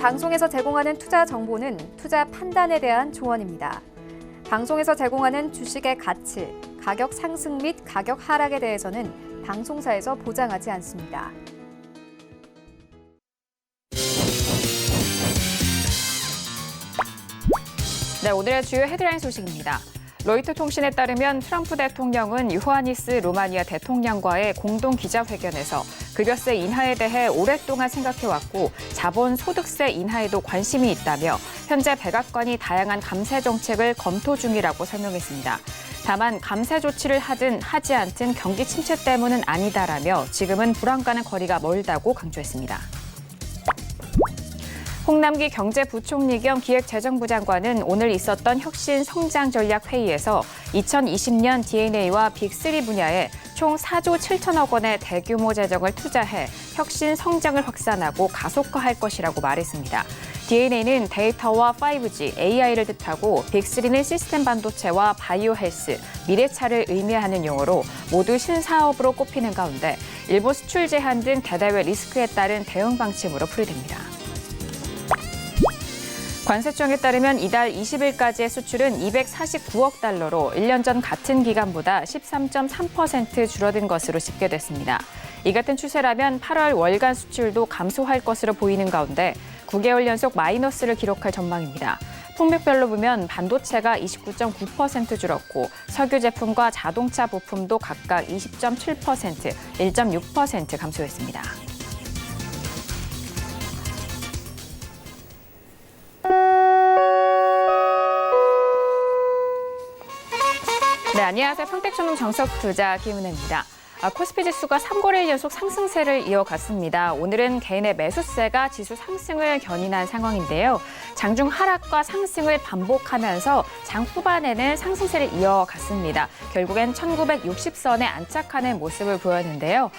방송에서 제공하는 투자 정보는 투자 판단에 대한 조언입니다. 방송에서 제공하는 주식의 가치, 가격 상승 및 가격 하락에 대해서는 방송사에서 보장하지 않습니다. 네, 오늘의 주요 헤드라인 소식입니다. 로이터 통신에 따르면 트럼프 대통령은 요하니스 루마니아 대통령과의 공동 기자회견에서 급여세 인하에 대해 오랫동안 생각해왔고 자본소득세 인하에도 관심이 있다며 현재 백악관이 다양한 감세 정책을 검토 중이라고 설명했습니다. 다만 감세 조치를 하든 하지 않든 경기 침체 때문은 아니다라며 지금은 불안과는 거리가 멀다고 강조했습니다. 홍남기 경제부총리 겸 기획재정부 장관은 오늘 있었던 혁신 성장 전략 회의에서 2020년 D&A와 빅3 분야에 총 4조 7천억 원의 대규모 재정을 투자해 혁신 성장을 확산하고 가속화할 것이라고 말했습니다. D&A는 데이터와 5G, AI를 뜻하고 빅3는 시스템 반도체와 바이오 헬스, 미래차를 의미하는 용어로 모두 신사업으로 꼽히는 가운데 일본 수출 제한 등 대대외 리스크에 따른 대응 방침으로 풀이됩니다. 관세청에 따르면 이달 20일까지의 수출은 249억 달러로 1년 전 같은 기간보다 13.3% 줄어든 것으로 집계됐습니다. 이 같은 추세라면 8월 월간 수출도 감소할 것으로 보이는 가운데 9개월 연속 마이너스를 기록할 전망입니다. 품목별로 보면 반도체가 29.9% 줄었고 석유 제품과 자동차 부품도 각각 20.7%, 1.6% 감소했습니다. 네, 안녕하세요. 평택전문 정석투자 김은혜입니다. 코스피 지수가 3거래일 연속 상승세를 이어갔습니다. 오늘은 개인의 매수세가 지수 상승을 견인한 상황인데요. 장중 하락과 상승을 반복하면서 장 후반에는 상승세를 이어갔습니다. 결국엔 1960선에 안착하는 모습을 보였는데요.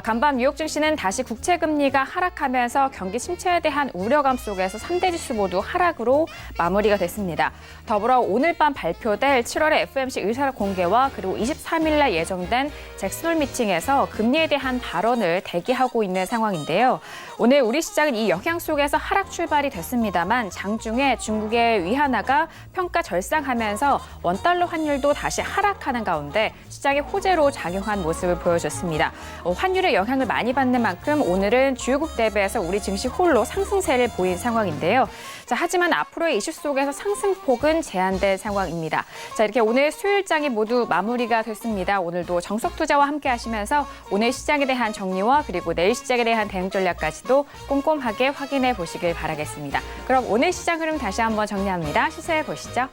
간밤 뉴욕 증시는 다시 국채금리가 하락하면서 경기 침체에 대한 우려감 속에서 3대 지수 모두 하락으로 마무리가 됐습니다. 더불어 오늘 밤 발표될 7월의 FOMC 의사 공개와 그리고 23일 날 예정된 잭슨 홀 미팅에서 금리에 대한 발언을 대기하고 있는 상황인데요. 오늘 우리 시장은 이 영향 속에서 하락 출발이 됐습니다만 장중에 중국의 위안화가 평가 절상하면서 원달러 환율도 다시 하락하는 가운데 시장의 호재로 작용한 모습을 보여줬습니다. 환율의 영향을 많이 받는 만큼 오늘은 주요국 대비해서 우리 증시 홀로 상승세를 보인 상황인데요. 하지만 앞으로의 이슈 속에서 상승폭은 제한된 상황입니다. 이렇게 오늘 수요일장이 모두 마무리가 됐습니다. 오늘도 정석투자와 함께 하시면서 오늘 시장에 대한 정리와 그리고 내일 시장에 대한 대응 전략까지도 꼼꼼하게 확인해 보시길 바라겠습니다. 그럼 오늘 시장 흐름 다시 한번 정리합니다. 시세 보시죠.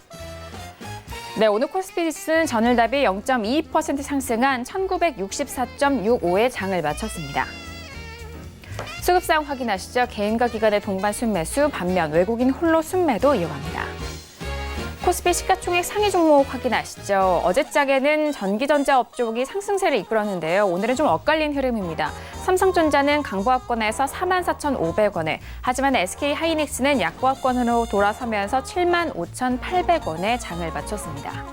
네, 오늘 코스피 지수는 전일 대비 0.22% 상승한 1964.65에 장을 마쳤습니다. 수급상 확인하시죠. 개인과 기관의 동반 순매수, 반면 외국인 홀로 순매도 이어갑니다. 코스피 시가총액 상위 종목 확인하시죠. 어제장에는 전기전자 업종이 상승세를 이끌었는데요. 오늘은 좀 엇갈린 흐름입니다. 삼성전자는 강보합권에서 44,500원에, 하지만 SK하이닉스는 약보합권으로 돌아서면서 75,800원에 장을 마쳤습니다.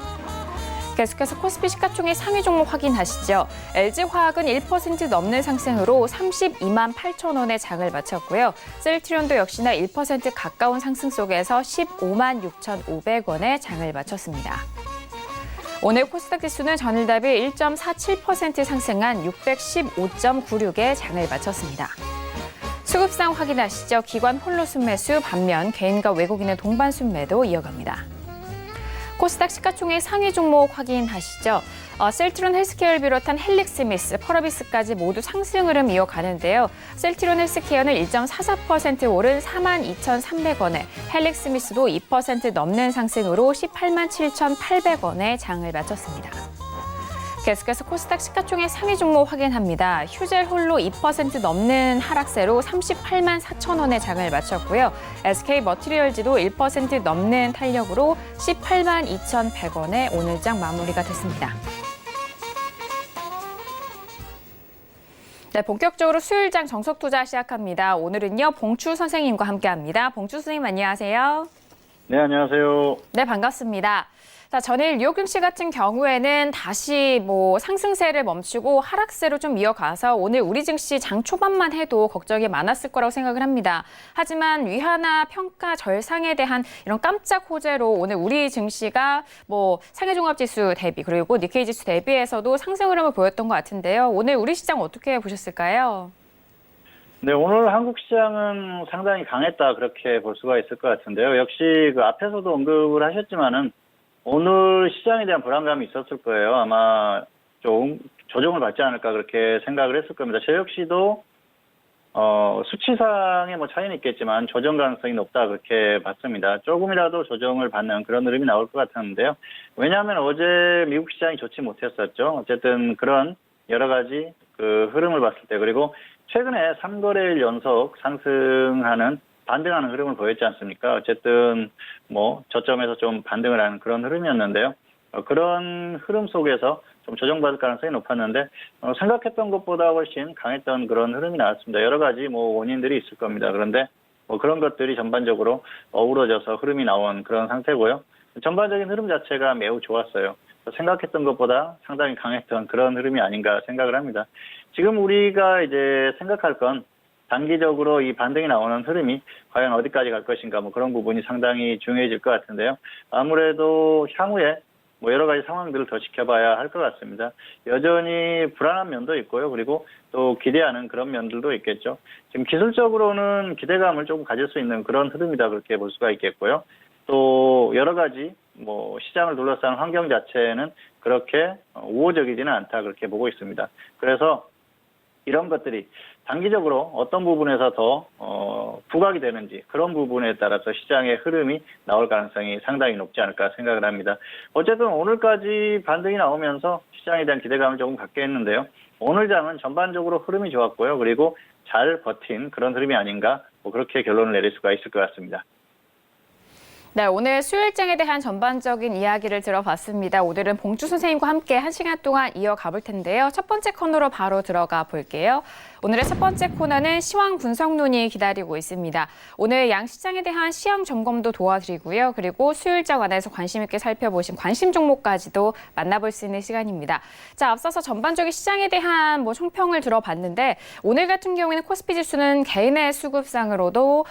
계속해서 코스피 시가총액 상위 종목 확인하시죠. LG화학은 1% 넘는 상승으로 32만 8천 원에 장을 마쳤고요. 셀트리온도 역시나 1% 가까운 상승 속에서 15만 6,500원에 장을 마쳤습니다. 오늘 코스닥 지수는 전일 대비 1.47% 상승한 615.96에 장을 마쳤습니다. 수급상 확인하시죠. 기관 홀로 순매수, 반면 개인과 외국인의 동반 순매도 이어갑니다. 코스닥 시가총액 상위 종목 확인하시죠. 셀트리온 헬스케어를 비롯한 헬릭스미스, 펄어비스까지 모두 상승 흐름 이어가는데요. 셀트리온 헬스케어는 1.44% 오른 42,300원에, 헬릭스미스도 2% 넘는 상승으로 18만 7,800원에 장을 마쳤습니다. 계속해서 코스닥 시가총액 상위 종목 확인합니다. 휴젤 홀로 2% 넘는 하락세로 38만 4천 원에 장을 마쳤고요. SK머티리얼즈도 1% 넘는 탄력으로 18만 2,100원에 오늘장 마무리가 됐습니다. 네, 본격적으로 수요일장 정석투자 시작합니다. 오늘은요, 봉추 선생님과 함께합니다. 봉추 선생님 안녕하세요. 네, 안녕하세요. 네, 반갑습니다. 자, 전일 뉴욕 증시 같은 경우에는 다시 상승세를 멈추고 하락세로 좀 이어가서 오늘 우리 증시 장 초반만 해도 걱정이 많았을 거라고 생각을 합니다. 하지만 위안화 평가 절상에 대한 이런 깜짝 호재로 오늘 우리 증시가 상해종합지수 대비 그리고 니케이 지수 대비해서도 상승 흐름을 보였던 것 같은데요. 오늘 우리 시장 어떻게 보셨을까요? 네, 오늘 한국 시장은 상당히 강했다 그렇게 볼 수가 있을 것 같은데요. 역시 그 앞에서도 언급을 하셨지만은 오늘 시장에 대한 불안감이 있었을 거예요. 아마 좀 조정을 받지 않을까 그렇게 생각을 했을 겁니다. 저 역시도 수치상의 차이는 있겠지만 조정 가능성이 높다 그렇게 봤습니다. 조금이라도 조정을 받는 그런 흐름이 나올 것 같았는데요. 왜냐하면 어제 미국 시장이 좋지 못했었죠. 어쨌든 그런 여러 가지 그 흐름을 봤을 때 그리고 최근에 3거래일 연속 상승하는 반등하는 흐름을 보였지 않습니까? 어쨌든 저점에서 좀 반등을 하는 그런 흐름이었는데요. 그런 흐름 속에서 좀 조정받을 가능성이 높았는데 생각했던 것보다 훨씬 강했던 그런 흐름이 나왔습니다. 여러 가지 원인들이 있을 겁니다. 그런데 그런 것들이 전반적으로 어우러져서 흐름이 나온 그런 상태고요. 전반적인 흐름 자체가 매우 좋았어요. 생각했던 것보다 상당히 강했던 그런 흐름이 아닌가 생각을 합니다. 지금 우리가 이제 생각할 건 단기적으로 이 반등이 나오는 흐름이 과연 어디까지 갈 것인가 그런 부분이 상당히 중요해질 것 같은데요. 아무래도 향후에 여러 가지 상황들을 더 지켜봐야 할 것 같습니다. 여전히 불안한 면도 있고요. 그리고 또 기대하는 그런 면들도 있겠죠. 지금 기술적으로는 기대감을 조금 가질 수 있는 그런 흐름이다 그렇게 볼 수가 있겠고요. 또 여러 가지 시장을 둘러싼 환경 자체는 그렇게 우호적이지는 않다 그렇게 보고 있습니다. 그래서 이런 것들이 단기적으로 어떤 부분에서 더 부각이 되는지 그런 부분에 따라서 시장의 흐름이 나올 가능성이 상당히 높지 않을까 생각을 합니다. 어쨌든 오늘까지 반등이 나오면서 시장에 대한 기대감을 조금 갖게 했는데요. 오늘 장은 전반적으로 흐름이 좋았고요. 그리고 잘 버틴 그런 흐름이 아닌가 그렇게 결론을 내릴 수가 있을 것 같습니다. 네, 오늘 수요일장에 대한 전반적인 이야기를 들어봤습니다. 오늘은 봉주 선생님과 함께 1시간 동안 이어가 볼 텐데요. 첫 번째 코너로 바로 들어가 볼게요. 오늘의 첫 번째 코너는 시황 분석론이 기다리고 있습니다. 오늘 양시장에 대한 시황 점검도 도와드리고요. 그리고 수요일장 안에서 관심 있게 살펴보신 관심 종목까지도 만나볼 수 있는 시간입니다. 자, 앞서서 전반적인 시장에 대한 총평을 들어봤는데 오늘 같은 경우에는 코스피 지수는 개인의 수급상으로도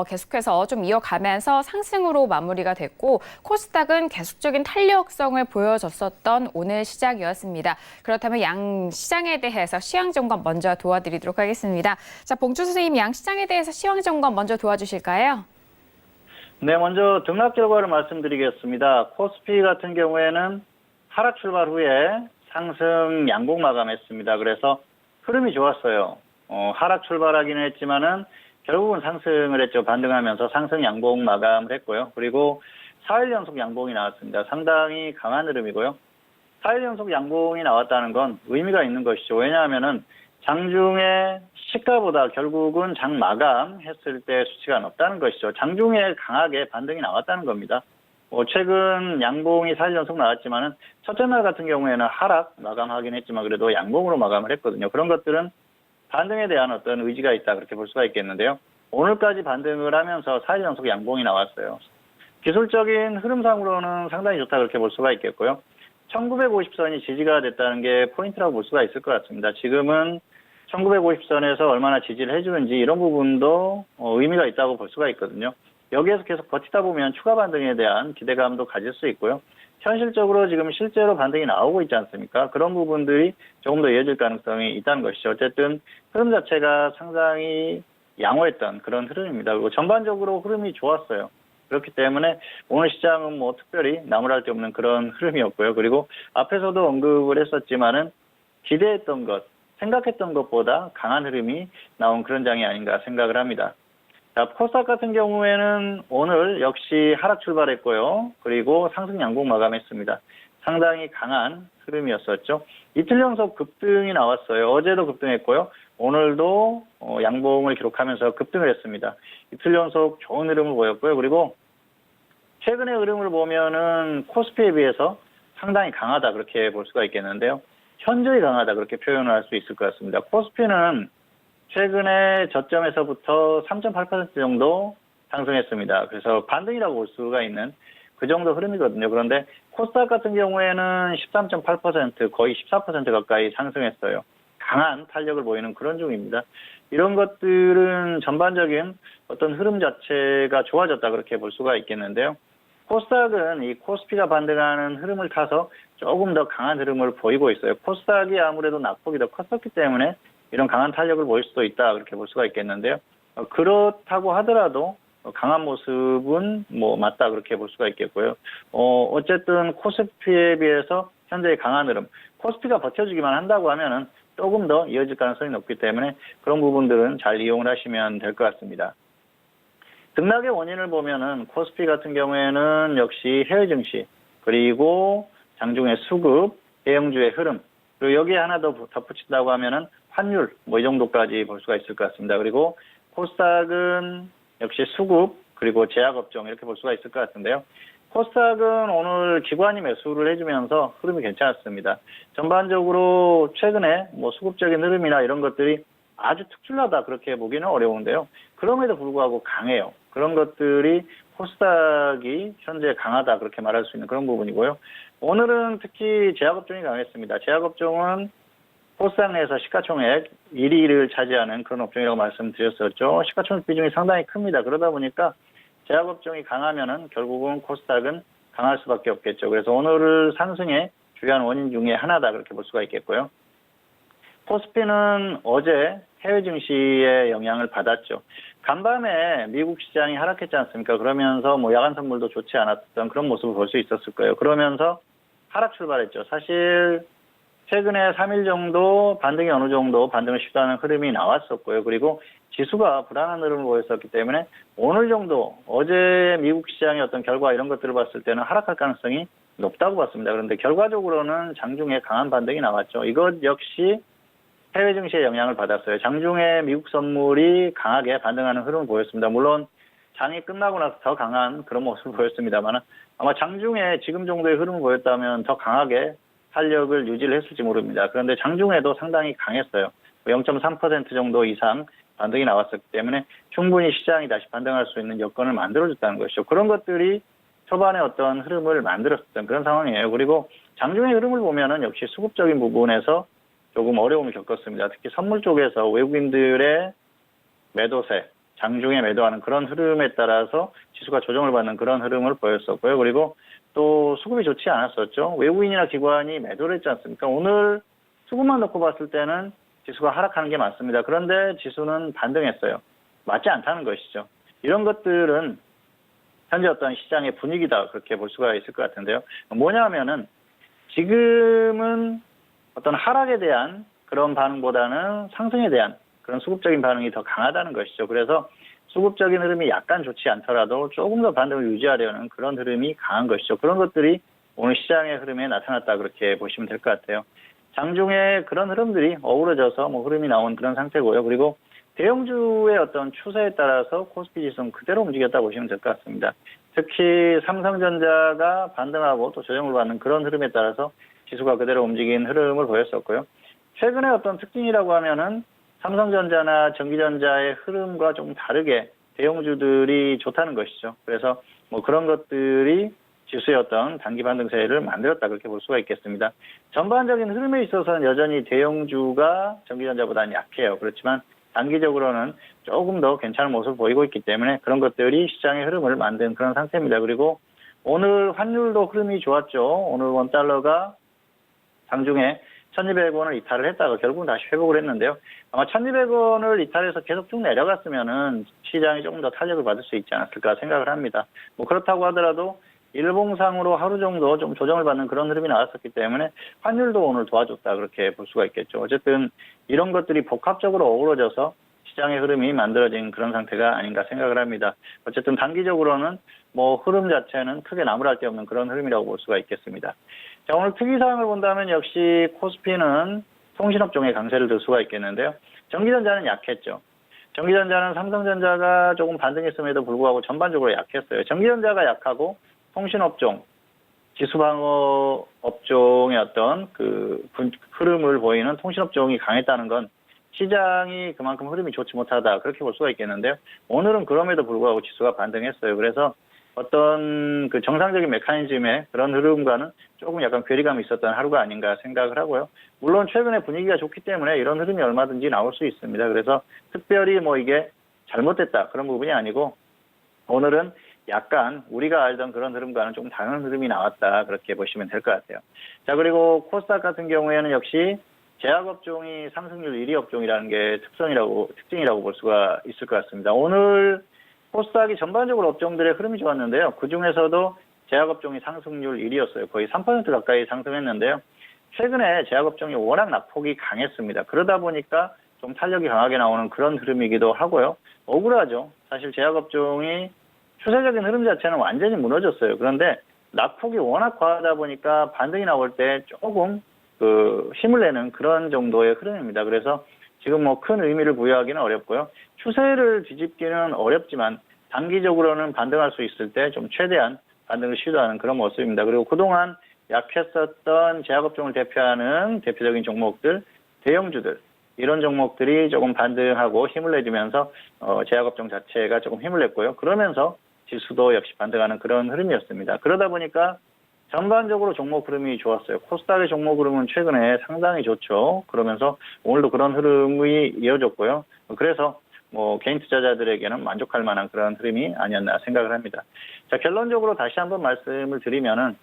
계속해서 좀 이어가면서 상승으로 마무리가 됐고 코스닥은 계속적인 탄력성을 보여줬었던 오늘 시작이었습니다. 그렇다면 양 시장에 대해서 시황 점검 먼저 도와드리도록 하겠습니다. 자, 봉주 선생님 양 시장에 대해서 시황 점검 먼저 도와주실까요? 네, 먼저 등락 결과를 말씀드리겠습니다. 코스피 같은 경우에는 하락 출발 후에 상승 양봉 마감했습니다. 그래서 흐름이 좋았어요. 하락 출발하기는 했지만은 결국은 상승을 했죠. 반등하면서 상승 양봉 마감을 했고요. 그리고 4일 연속 양봉이 나왔습니다. 상당히 강한 흐름이고요. 4일 연속 양봉이 나왔다는 건 의미가 있는 것이죠. 왜냐하면은 장중에 시가보다 결국은 장 마감했을 때 수치가 높다는 것이죠. 장중에 강하게 반등이 나왔다는 겁니다. 최근 양봉이 4일 연속 나왔지만은 첫째 날 같은 경우에는 하락 마감하긴 했지만 그래도 양봉으로 마감을 했거든요. 그런 것들은 반등에 대한 어떤 의지가 있다 그렇게 볼 수가 있겠는데요. 오늘까지 반등을 하면서 4일 연속 양봉이 나왔어요. 기술적인 흐름상으로는 상당히 좋다 그렇게 볼 수가 있겠고요. 1950선이 지지가 됐다는 게 포인트라고 볼 수가 있을 것 같습니다. 지금은 1950선에서 얼마나 지지를 해주는지 이런 부분도 의미가 있다고 볼 수가 있거든요. 여기에서 계속 버티다 보면 추가 반등에 대한 기대감도 가질 수 있고요. 현실적으로 지금 실제로 반등이 나오고 있지 않습니까? 그런 부분들이 조금 더 이어질 가능성이 있다는 것이죠. 어쨌든 흐름 자체가 상당히 양호했던 그런 흐름입니다. 그리고 전반적으로 흐름이 좋았어요. 그렇기 때문에 오늘 시장은 특별히 나무랄 데 없는 그런 흐름이었고요. 그리고 앞에서도 언급을 했었지만은 기대했던 것, 생각했던 것보다 강한 흐름이 나온 그런 장이 아닌가 생각을 합니다. 자, 코스닥 같은 경우에는 오늘 역시 하락 출발했고요. 그리고 상승 양봉 마감했습니다. 상당히 강한 흐름이었었죠. 이틀 연속 급등이 나왔어요. 어제도 급등했고요. 오늘도 양봉을 기록하면서 급등을 했습니다. 이틀 연속 좋은 흐름을 보였고요. 그리고 최근의 흐름을 보면은 코스피에 비해서 상당히 강하다 그렇게 볼 수가 있겠는데요. 현저히 강하다 그렇게 표현을 할 수 있을 것 같습니다. 코스피는 최근에 저점에서부터 3.8% 정도 상승했습니다. 그래서 반등이라고 볼 수가 있는 그 정도 흐름이거든요. 그런데 코스닥 같은 경우에는 13.8% 거의 14% 가까이 상승했어요. 강한 탄력을 보이는 그런 중입니다. 이런 것들은 전반적인 어떤 흐름 자체가 좋아졌다 그렇게 볼 수가 있겠는데요. 코스닥은 이 코스피가 반등하는 흐름을 타서 조금 더 강한 흐름을 보이고 있어요. 코스닥이 아무래도 낙폭이 더 컸었기 때문에 이런 강한 탄력을 보일 수도 있다 그렇게 볼 수가 있겠는데요. 그렇다고 하더라도 강한 모습은 뭐 맞다 그렇게 볼 수가 있겠고요. 어쨌든 코스피에 비해서 현재의 강한 흐름, 코스피가 버텨주기만 한다고 하면은 조금 더 이어질 가능성이 높기 때문에 그런 부분들은 잘 이용을 하시면 될 것 같습니다. 등락의 원인을 보면은 코스피 같은 경우에는 역시 해외 증시 그리고 장중의 수급, 대형주의 흐름 그리고 여기에 하나 더 덧붙인다고 하면은 환율 뭐 이 정도까지 볼 수가 있을 것 같습니다. 그리고 코스닥은 역시 수급 그리고 제약업종 이렇게 볼 수가 있을 것 같은데요. 코스닥은 오늘 기관이 매수를 해주면서 흐름이 괜찮았습니다. 전반적으로 최근에 뭐 수급적인 흐름이나 이런 것들이 아주 특출나다 그렇게 보기는 어려운데요. 그럼에도 불구하고 강해요. 그런 것들이 코스닥이 현재 강하다 그렇게 말할 수 있는 그런 부분이고요. 오늘은 특히 제약업종이 강했습니다. 제약업종은 코스닥 내에서 시가총액 1위를 차지하는 그런 업종이라고 말씀드렸었죠. 시가총액 비중이 상당히 큽니다. 그러다 보니까 제약업종이 강하면은 결국은 코스닥은 강할 수밖에 없겠죠. 그래서 오늘 상승의 주요한 원인 중에 하나다 그렇게 볼 수가 있겠고요. 코스피는 어제 해외 증시의 영향을 받았죠. 간밤에 미국 시장이 하락했지 않습니까? 그러면서 뭐 야간 선물도 좋지 않았던 그런 모습을 볼 수 있었을 거예요. 그러면서 하락 출발했죠. 사실 최근에 3일 정도 반등이 어느 정도 반등을 시도하는 흐름이 나왔었고요. 그리고 지수가 불안한 흐름을 보였었기 때문에 오늘 정도 어제 미국 시장의 어떤 결과 이런 것들을 봤을 때는 하락할 가능성이 높다고 봤습니다. 그런데 결과적으로는 장중에 강한 반등이 나왔죠. 이것 역시 해외 증시의 영향을 받았어요. 장중에 미국 선물이 강하게 반등하는 흐름을 보였습니다. 물론 장이 끝나고 나서 더 강한 그런 모습을 보였습니다만 아마 장중에 지금 정도의 흐름을 보였다면 더 강하게 탄력을 유지를 했을지 모릅니다. 그런데 장중에도 상당히 강했어요. 0.3% 정도 이상 반등이 나왔었기 때문에 충분히 시장이 다시 반등할 수 있는 여건을 만들어줬다는 것이죠. 그런 것들이 초반에 어떤 흐름을 만들었던 그런 상황이에요. 그리고 장중의 흐름을 보면은 역시 수급적인 부분에서 조금 어려움을 겪었습니다. 특히 선물 쪽에서 외국인들의 매도세, 장중에 매도하는 그런 흐름에 따라서 지수가 조정을 받는 그런 흐름을 보였었고요. 그리고 또 수급이 좋지 않았었죠. 외국인이나 기관이 매도를 했지 않습니까? 오늘 수급만 놓고 봤을 때는 지수가 하락하는 게 맞습니다. 그런데 지수는 반등했어요. 맞지 않다는 것이죠. 이런 것들은 현재 어떤 시장의 분위기다 그렇게 볼 수가 있을 것 같은데요. 뭐냐 하면은 지금은 어떤 하락에 대한 그런 반응보다는 상승에 대한 그런 수급적인 반응이 더 강하다는 것이죠. 그래서 수급적인 흐름이 약간 좋지 않더라도 조금 더 반등을 유지하려는 그런 흐름이 강한 것이죠. 그런 것들이 오늘 시장의 흐름에 나타났다 그렇게 보시면 될 것 같아요. 장중에 그런 흐름들이 어우러져서 뭐 흐름이 나온 그런 상태고요. 그리고 대형주의 어떤 추세에 따라서 코스피 지수는 그대로 움직였다고 보시면 될 것 같습니다. 특히 삼성전자가 반등하고 또 조정을 받는 그런 흐름에 따라서 지수가 그대로 움직인 흐름을 보였었고요. 최근에 어떤 특징이라고 하면은 삼성전자나 전기전자의 흐름과 좀 다르게 대형주들이 좋다는 것이죠. 그래서 뭐 그런 것들이 지수의 어떤 단기 반등세를 만들었다 그렇게 볼 수가 있겠습니다. 전반적인 흐름에 있어서는 여전히 대형주가 전기전자보다는 약해요. 그렇지만 단기적으로는 조금 더 괜찮은 모습을 보이고 있기 때문에 그런 것들이 시장의 흐름을 만든 그런 상태입니다. 그리고 오늘 환율도 흐름이 좋았죠. 오늘 원달러가 장중에 1,200원을 이탈을 했다가 결국은 다시 회복을 했는데요. 아마 1,200원을 이탈해서 계속 쭉 내려갔으면은 시장이 조금 더 탄력을 받을 수 있지 않았을까 생각을 합니다. 뭐 그렇다고 하더라도 일봉상으로 하루 정도 좀 조정을 받는 그런 흐름이 나왔었기 때문에 환율도 오늘 도와줬다 그렇게 볼 수가 있겠죠. 어쨌든 이런 것들이 복합적으로 어우러져서 시장의 흐름이 만들어진 그런 상태가 아닌가 생각을 합니다. 어쨌든 단기적으로는 뭐 흐름 자체는 크게 나무랄 데 없는 그런 흐름이라고 볼 수가 있겠습니다. 자, 오늘 특이사항을 본다면 역시 코스피는 통신업종의 강세를 들 수가 있겠는데요. 전기전자는 약했죠. 전기전자는 삼성전자가 조금 반등했음에도 불구하고 전반적으로 약했어요. 전기전자가 약하고 통신업종, 지수방어 업종의 어떤 그 흐름을 보이는 통신업종이 강했다는 건 시장이 그만큼 흐름이 좋지 못하다 그렇게 볼 수가 있겠는데요. 오늘은 그럼에도 불구하고 지수가 반등했어요. 그래서 어떤 그 정상적인 메커니즘의 그런 흐름과는 조금 약간 괴리감이 있었던 하루가 아닌가 생각을 하고요. 물론 최근에 분위기가 좋기 때문에 이런 흐름이 얼마든지 나올 수 있습니다. 그래서 특별히 뭐 이게 잘못됐다 그런 부분이 아니고 오늘은 약간 우리가 알던 그런 흐름과는 조금 다른 흐름이 나왔다 그렇게 보시면 될 것 같아요. 자, 그리고 코스닥 같은 경우에는 역시 제약업종이 상승률 1위 업종이라는 게 특징이라고 볼 수가 있을 것 같습니다. 오늘 코스닥이 전반적으로 업종들의 흐름이 좋았는데요. 그중에서도 제약업종이 상승률 1위였어요. 거의 3% 가까이 상승했는데요. 최근에 제약업종이 워낙 낙폭이 강했습니다. 그러다 보니까 좀 탄력이 강하게 나오는 그런 흐름이기도 하고요. 억울하죠. 사실 제약업종이 추세적인 흐름 자체는 완전히 무너졌어요. 그런데 낙폭이 워낙 과하다 보니까 반등이 나올 때 조금 힘을 내는 그런 정도의 흐름입니다. 그래서 지금 뭐 큰 의미를 부여하기는 어렵고요. 추세를 뒤집기는 어렵지만 단기적으로는 반등할 수 있을 때 좀 최대한 반등을 시도하는 그런 모습입니다. 그리고 그동안 약했었던 제약업종을 대표하는 대표적인 종목들, 대형주들 이런 종목들이 조금 반등하고 힘을 내주면서 제약업종 자체가 조금 힘을 냈고요. 그러면서 지수도 역시 반등하는 그런 흐름이었습니다. 그러다 보니까 전반적으로 종목 흐름이 좋았어요. 코스닥의 종목 흐름은 최근에 상당히 좋죠. 그러면서 오늘도 그런 흐름이 이어졌고요. 그래서 뭐 개인 투자자들에게는 만족할 만한 그런 흐름이 아니었나 생각을 합니다. 자, 결론적으로 다시 한번 말씀을 드리면은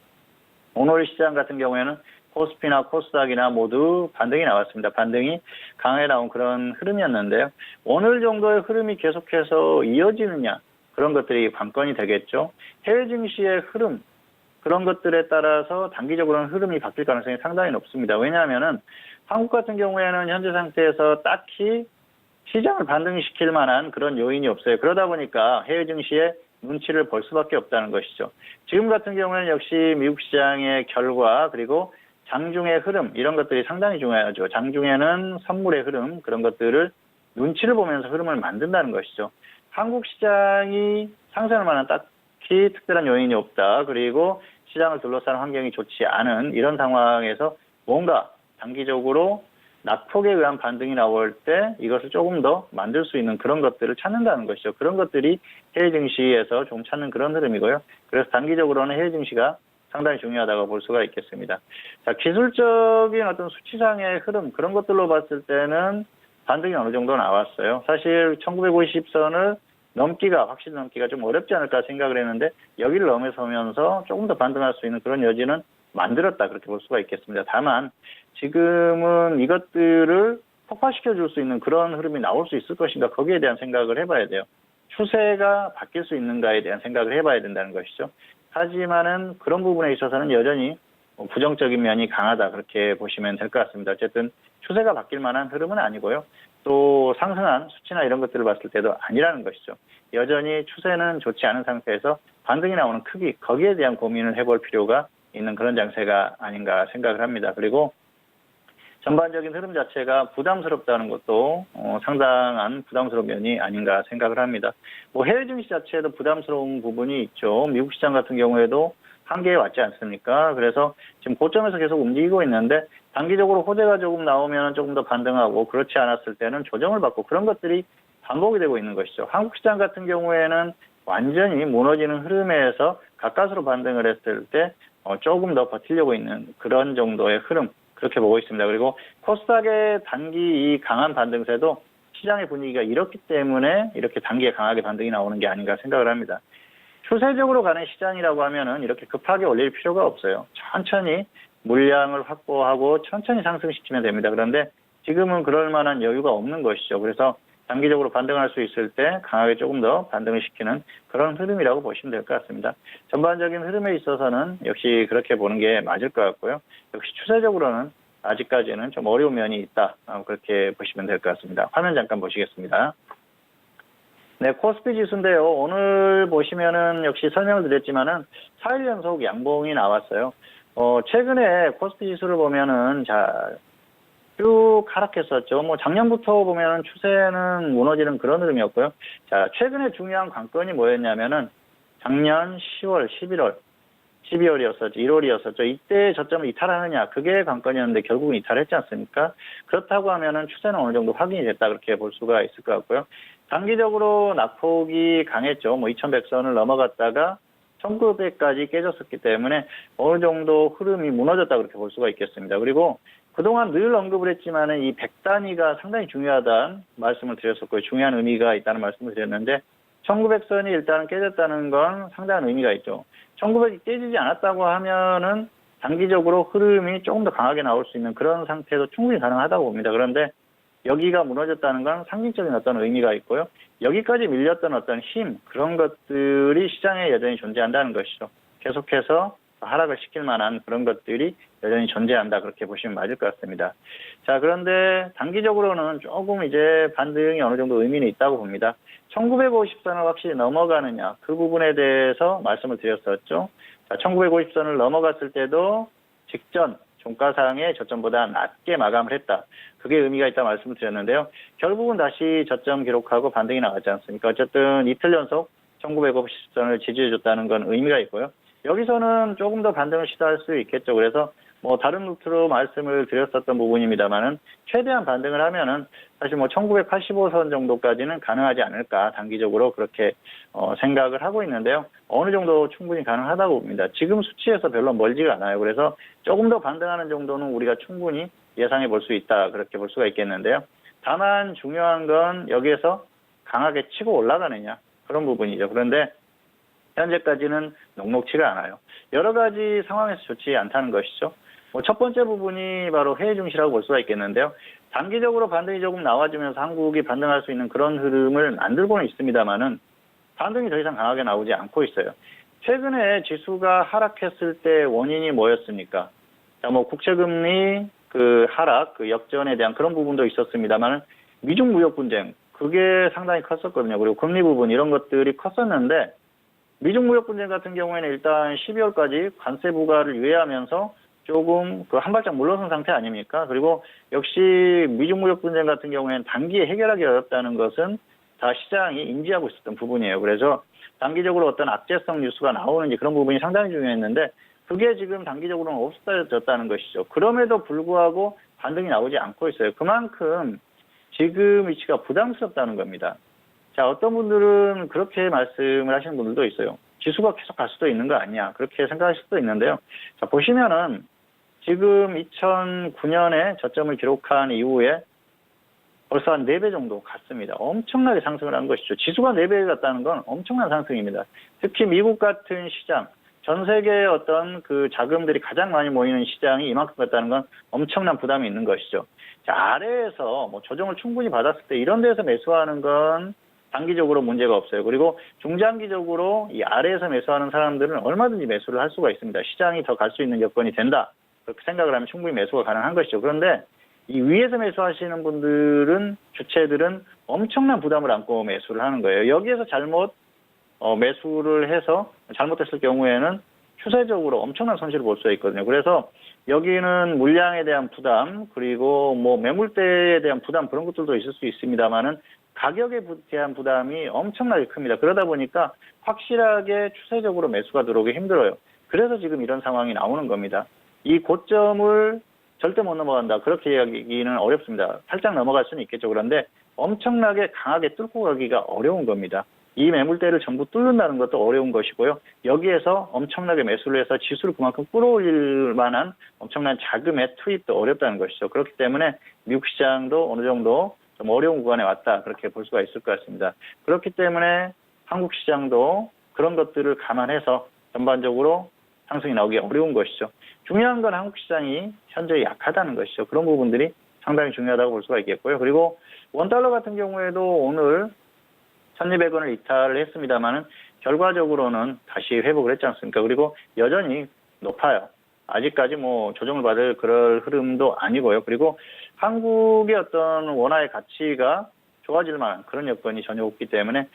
오늘 시장 같은 경우에는 코스피나 코스닥이나 모두 반등이 나왔습니다. 반등이 강하게 나온 그런 흐름이었는데요. 오늘 정도의 흐름이 계속해서 이어지느냐 그런 것들이 관건이 되겠죠. 해외 증시의 흐름 그런 것들에 따라서 단기적으로는 흐름이 바뀔 가능성이 상당히 높습니다. 왜냐하면은 한국 같은 경우에는 현재 상태에서 딱히 시장을 반등시킬 만한 그런 요인이 없어요. 그러다 보니까 해외 증시의 눈치를 볼 수밖에 없다는 것이죠. 지금 같은 경우에는 역시 미국 시장의 결과 그리고 장중의 흐름 이런 것들이 상당히 중요하죠. 장중에는 선물의 흐름 그런 것들을 눈치를 보면서 흐름을 만든다는 것이죠. 한국 시장이 상승할 만한 딱히 특별한 요인이 없다. 그리고 시장을 둘러싸는 환경이 좋지 않은 이런 상황에서 뭔가 단기적으로 낙폭에 의한 반등이 나올 때 이것을 조금 더 만들 수 있는 그런 것들을 찾는다는 것이죠. 그런 것들이 해외 증시에서 좀 찾는 그런 흐름이고요. 그래서 단기적으로는 해외 증시가 상당히 중요하다고 볼 수가 있겠습니다. 자, 기술적인 어떤 수치상의 흐름 그런 것들로 봤을 때는 반등이 어느 정도 나왔어요. 사실 1950선을 확실히 넘기가 좀 어렵지 않을까 생각을 했는데 여기를 넘어서면서 조금 더 반등할 수 있는 그런 여지는 만들었다 그렇게 볼 수가 있겠습니다. 다만 지금은 이것들을 폭파시켜 줄 수 있는 그런 흐름이 나올 수 있을 것인가 거기에 대한 생각을 해봐야 돼요. 추세가 바뀔 수 있는가에 대한 생각을 해봐야 된다는 것이죠. 하지만은 그런 부분에 있어서는 여전히 부정적인 면이 강하다 그렇게 보시면 될 것 같습니다. 어쨌든 추세가 바뀔 만한 흐름은 아니고요. 또 상승한 수치나 이런 것들을 봤을 때도 아니라는 것이죠. 여전히 추세는 좋지 않은 상태에서 반등이 나오는 크기 거기에 대한 고민을 해볼 필요가 있는 그런 장세가 아닌가 생각을 합니다. 그리고 전반적인 흐름 자체가 부담스럽다는 것도 상당한 부담스러운 면이 아닌가 생각을 합니다. 뭐 해외 증시 자체에도 부담스러운 부분이 있죠. 미국 시장 같은 경우에도 한계에 왔지 않습니까? 그래서 지금 고점에서 계속 움직이고 있는데 단기적으로 호재가 조금 나오면 조금 더 반등하고 그렇지 않았을 때는 조정을 받고 그런 것들이 반복이 되고 있는 것이죠. 한국 시장 같은 경우에는 완전히 무너지는 흐름에서 가까스로 반등을 했을 때 조금 더 버티려고 있는 그런 정도의 흐름 그렇게 보고 있습니다. 그리고 코스닥의 단기 이 강한 반등세도 시장의 분위기가 이렇기 때문에 이렇게 단기에 강하게 반등이 나오는 게 아닌가 생각을 합니다. 추세적으로 가는 시장이라고 하면은 이렇게 급하게 올릴 필요가 없어요. 천천히 물량을 확보하고 천천히 상승시키면 됩니다. 그런데 지금은 그럴 만한 여유가 없는 것이죠. 그래서 단기적으로 반등할 수 있을 때 강하게 조금 더 반등을 시키는 그런 흐름이라고 보시면 될 것 같습니다. 전반적인 흐름에 있어서는 역시 그렇게 보는 게 맞을 것 같고요. 역시 추세적으로는 아직까지는 좀 어려운 면이 있다. 그렇게 보시면 될 것 같습니다. 화면 잠깐 보시겠습니다. 네, 코스피 지수인데요. 오늘 보시면은 역시 설명을 드렸지만은 4일 연속 양봉이 나왔어요. 최근에 코스피 지수를 보면은 쭉 하락했었죠. 뭐 작년부터 보면은 추세는 무너지는 그런 흐름이었고요. 자, 최근에 중요한 관건이 뭐였냐면은 작년 10월, 11월 12월이었었죠. 1월이었었죠. 이때 저점을 이탈하느냐. 그게 관건이었는데 결국은 이탈했지 않습니까? 그렇다고 하면은 추세는 어느 정도 확인이 됐다. 그렇게 볼 수가 있을 것 같고요. 단기적으로 낙폭이 강했죠. 뭐 2100선을 넘어갔다가 1900까지 깨졌었기 때문에 어느 정도 흐름이 무너졌다. 그렇게 볼 수가 있겠습니다. 그리고 그동안 늘 언급을 했지만은 이 100단위가 상당히 중요하다는 말씀을 드렸었고요. 중요한 의미가 있다는 말씀을 드렸는데 1900선이 일단은 깨졌다는 건 상당한 의미가 있죠. 1900이 깨지지 않았다고 하면은 단기적으로 흐름이 조금 더 강하게 나올 수 있는 그런 상태도 충분히 가능하다고 봅니다. 그런데 여기가 무너졌다는 건 상징적인 어떤 의미가 있고요. 여기까지 밀렸던 어떤 힘, 그런 것들이 시장에 여전히 존재한다는 것이죠. 계속해서 하락을 시킬 만한 그런 것들이 여전히 존재한다. 그렇게 보시면 맞을 것 같습니다. 자, 그런데 단기적으로는 조금 이제 반등이 어느 정도 의미는 있다고 봅니다. 1950선을 확실히 넘어가느냐, 그 부분에 대해서 말씀을 드렸었죠. 자, 1950선을 넘어갔을 때도 직전 종가상의 저점보다 낮게 마감을 했다. 그게 의미가 있다 말씀을 드렸는데요. 결국은 다시 저점 기록하고 반등이 나왔지 않습니까? 어쨌든 이틀 연속 1950선을 지지해줬다는 건 의미가 있고요. 여기서는 조금 더 반등을 시도할 수 있겠죠. 그래서 뭐 다른 루트로 말씀을 드렸었던 부분입니다만은 최대한 반등을 하면은 사실 뭐 1985선 정도까지는 가능하지 않을까 단기적으로 그렇게 생각을 하고 있는데요. 어느 정도 충분히 가능하다고 봅니다. 지금 수치에서 별로 멀지가 않아요. 그래서 조금 더 반등하는 정도는 우리가 충분히 예상해 볼 수 있다. 그렇게 볼 수가 있겠는데요. 다만 중요한 건 여기에서 강하게 치고 올라가느냐 그런 부분이죠. 그런데 현재까지는 녹록치가 않아요. 여러 가지 상황에서 좋지 않다는 것이죠. 첫 번째 부분이 바로 해외 증시라고 볼 수가 있겠는데요. 단기적으로 반등이 조금 나와주면서 한국이 반등할 수 있는 그런 흐름을 만들고는 있습니다만은 반등이 더 이상 강하게 나오지 않고 있어요. 최근에 지수가 하락했을 때 원인이 뭐였습니까? 자, 뭐 국채금리 그 하락, 그 역전에 대한 그런 부분도 있었습니다만은 미중 무역 분쟁 그게 상당히 컸었거든요. 그리고 금리 부분 이런 것들이 컸었는데 미중 무역 분쟁 같은 경우에는 일단 12월까지 관세 부과를 유예하면서 조금 그 한 발짝 물러선 상태 아닙니까? 그리고 역시 미중 무역 분쟁 같은 경우에는 단기에 해결하기 어렵다는 것은 다 시장이 인지하고 있었던 부분이에요. 그래서 단기적으로 어떤 악재성 뉴스가 나오는지 그런 부분이 상당히 중요했는데 그게 지금 단기적으로는 없어졌다는 것이죠. 그럼에도 불구하고 반등이 나오지 않고 있어요. 그만큼 지금 위치가 부담스럽다는 겁니다. 자, 어떤 분들은 그렇게 말씀을 하시는 분들도 있어요. 지수가 계속 갈 수도 있는 거 아니야. 그렇게 생각하실 수도 있는데요. 자, 보시면은 지금 2009년에 저점을 기록한 이후에 벌써 한 4배 정도 갔습니다. 엄청나게 상승을 한 것이죠. 지수가 4배 갔다는 건 엄청난 상승입니다. 특히 미국 같은 시장, 전 세계의 어떤 그 자금들이 가장 많이 모이는 시장이 이만큼 갔다는 건 엄청난 부담이 있는 것이죠. 자, 아래에서 뭐 조정을 충분히 받았을 때 이런 데서 매수하는 건 단기적으로 문제가 없어요. 그리고 중장기적으로 이 아래에서 매수하는 사람들은 얼마든지 매수를 할 수가 있습니다. 시장이 더 갈 수 있는 여건이 된다. 그렇게 생각을 하면 충분히 매수가 가능한 것이죠. 그런데 이 위에서 매수하시는 분들은 주체들은 엄청난 부담을 안고 매수를 하는 거예요. 여기에서 잘못 매수를 해서 잘못했을 경우에는 추세적으로 엄청난 손실을 볼 수 있거든요. 그래서 여기는 물량에 대한 부담 그리고 뭐 매물대에 대한 부담 그런 것들도 있을 수 있습니다만은 가격에 대한 부담이 엄청나게 큽니다. 그러다 보니까 확실하게 추세적으로 매수가 들어오기 힘들어요. 그래서 지금 이런 상황이 나오는 겁니다. 이 고점을 절대 못 넘어간다. 그렇게 이야기는 어렵습니다. 살짝 넘어갈 수는 있겠죠. 그런데 엄청나게 강하게 뚫고 가기가 어려운 겁니다. 이 매물대를 전부 뚫는다는 것도 어려운 것이고요. 여기에서 엄청나게 매수를 해서 지수를 그만큼 끌어올릴 만한 엄청난 자금의 투입도 어렵다는 것이죠. 그렇기 때문에 미국 시장도 어느 정도 좀 어려운 구간에 왔다. 그렇게 볼 수가 있을 것 같습니다. 그렇기 때문에 한국 시장도 그런 것들을 감안해서 전반적으로 상승이 나오기 어려운 것이죠. 중요한 건 한국 시장이 현재 약하다는 것이죠. 그런 부분들이 상당히 중요하다고 볼 수가 있겠고요. 그리고 원달러 같은 경우에도 오늘 1200원을 이탈을 했습니다만은 결과적으로는 다시 회복을 했지 않습니까? 그리고 여전히 높아요. 아직까지 뭐 조정을 받을 그럴 흐름도 아니고요. 그리고 한국의 어떤 원화의 가치가 좋아질 만한 그런 여건이 전혀 없기 때문에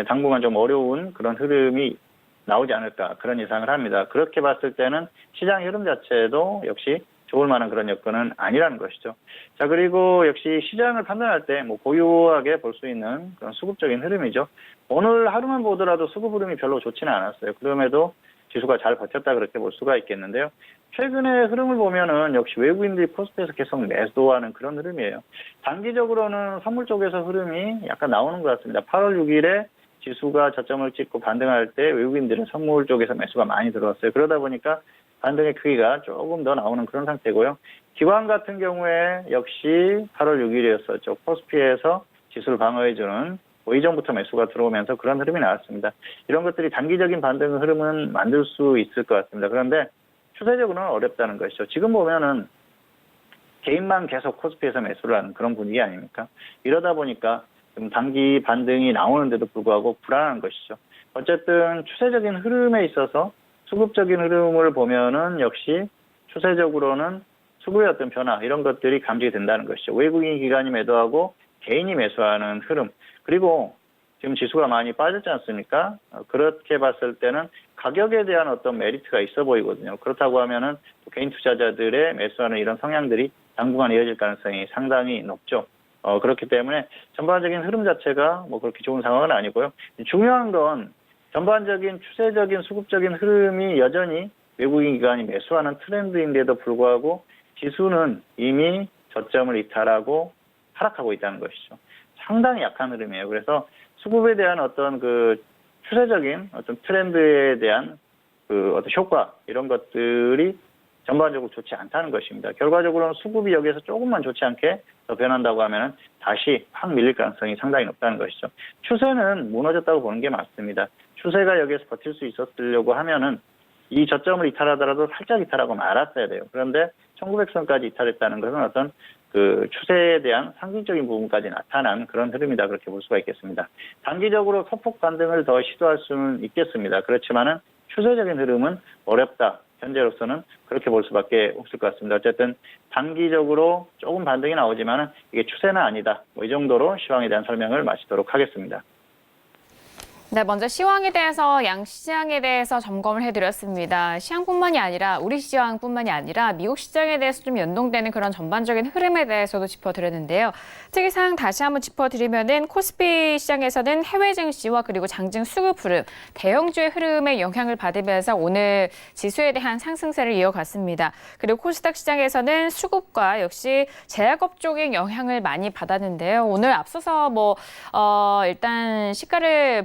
당분간 좀 어려운 그런 흐름이 나오지 않을까 그런 예상을 합니다. 그렇게 봤을 때는 시장 흐름 자체도 역시 좋을 만한 그런 여건은 아니라는 것이죠. 자, 그리고 역시 시장을 판단할 때 뭐 고유하게 볼 수 있는 그런 수급적인 흐름이죠. 오늘 하루만 보더라도 수급 흐름이 별로 좋지는 않았어요. 그럼에도 지수가 잘 버텼다 그렇게 볼 수가 있겠는데요. 최근의 흐름을 보면은 역시 외국인들이 코스피에서 계속 매도하는 그런 흐름이에요. 단기적으로는 선물 쪽에서 흐름이 약간 나오는 것 같습니다. 8월 6일에 지수가 저점을 찍고 반등할 때 외국인들은 선물 쪽에서 매수가 많이 들어왔어요. 그러다 보니까 반등의 크기가 조금 더 나오는 그런 상태고요. 기관 같은 경우에 역시 8월 6일이었었죠. 코스피에서 지수를 방어해주는 이전부터 매수가 들어오면서 그런 흐름이 나왔습니다. 이런 것들이 단기적인 반등 흐름은 만들 수 있을 것 같습니다. 그런데 추세적으로는 어렵다는 것이죠. 지금 보면은 개인만 계속 코스피에서 매수를 하는 그런 분위기 아닙니까? 이러다 보니까 좀 단기 반등이 나오는데도 불구하고 불안한 것이죠. 어쨌든 추세적인 흐름에 있어서 수급적인 흐름을 보면은 역시 추세적으로는 수급의 어떤 변화 이런 것들이 감지가 된다는 것이죠. 외국인 기관이 매도하고 개인이 매수하는 흐름 그리고 지금 지수가 많이 빠졌지 않습니까? 그렇게 봤을 때는 가격에 대한 어떤 메리트가 있어 보이거든요. 그렇다고 하면은 개인 투자자들의 매수하는 이런 성향들이 당분간 이어질 가능성이 상당히 높죠. 그렇기 때문에 전반적인 흐름 자체가 뭐 그렇게 좋은 상황은 아니고요. 중요한 건 전반적인 추세적인 수급적인 흐름이 여전히 외국인 기관이 매수하는 트렌드인데도 불구하고 지수는 이미 저점을 이탈하고 하락하고 있다는 것이죠. 상당히 약한 흐름이에요. 그래서 수급에 대한 어떤 그 추세적인 어떤 트렌드에 대한 그 어떤 효과 이런 것들이 전반적으로 좋지 않다는 것입니다. 결과적으로는 수급이 여기에서 조금만 좋지 않게 더 변한다고 하면 다시 확 밀릴 가능성이 상당히 높다는 것이죠. 추세는 무너졌다고 보는 게 맞습니다. 추세가 여기에서 버틸 수 있었으려고 하면은 이 저점을 이탈하더라도 살짝 이탈하고 말았어야 돼요. 그런데 1900선까지 이탈했다는 것은 어떤 그 추세에 대한 상징적인 부분까지 나타난 그런 흐름이다 그렇게 볼 수가 있겠습니다. 단기적으로 소폭 반등을 더 시도할 수는 있겠습니다. 그렇지만은 추세적인 흐름은 어렵다. 현재로서는 그렇게 볼 수밖에 없을 것 같습니다. 어쨌든 단기적으로 조금 반등이 나오지만은 이게 추세는 아니다. 이 정도로 시황에 대한 설명을 마치도록 하겠습니다. 네, 먼저 시황에 대해서 양시장에 대해서 점검을 해드렸습니다. 시황뿐만이 아니라 우리 시황뿐만이 아니라 미국 시장에 대해서 좀 연동되는 그런 전반적인 흐름에 대해서도 짚어드렸는데요. 특이사항 다시 한번 짚어드리면은 코스피 시장에서는 해외 증시와 그리고 장증 수급 흐름, 대형주의 흐름의 영향을 받으면서 오늘 지수에 대한 상승세를 이어갔습니다. 그리고 코스닥 시장에서는 수급과 역시 제약업종의 영향을 많이 받았는데요. 오늘 앞서서 일단 시가를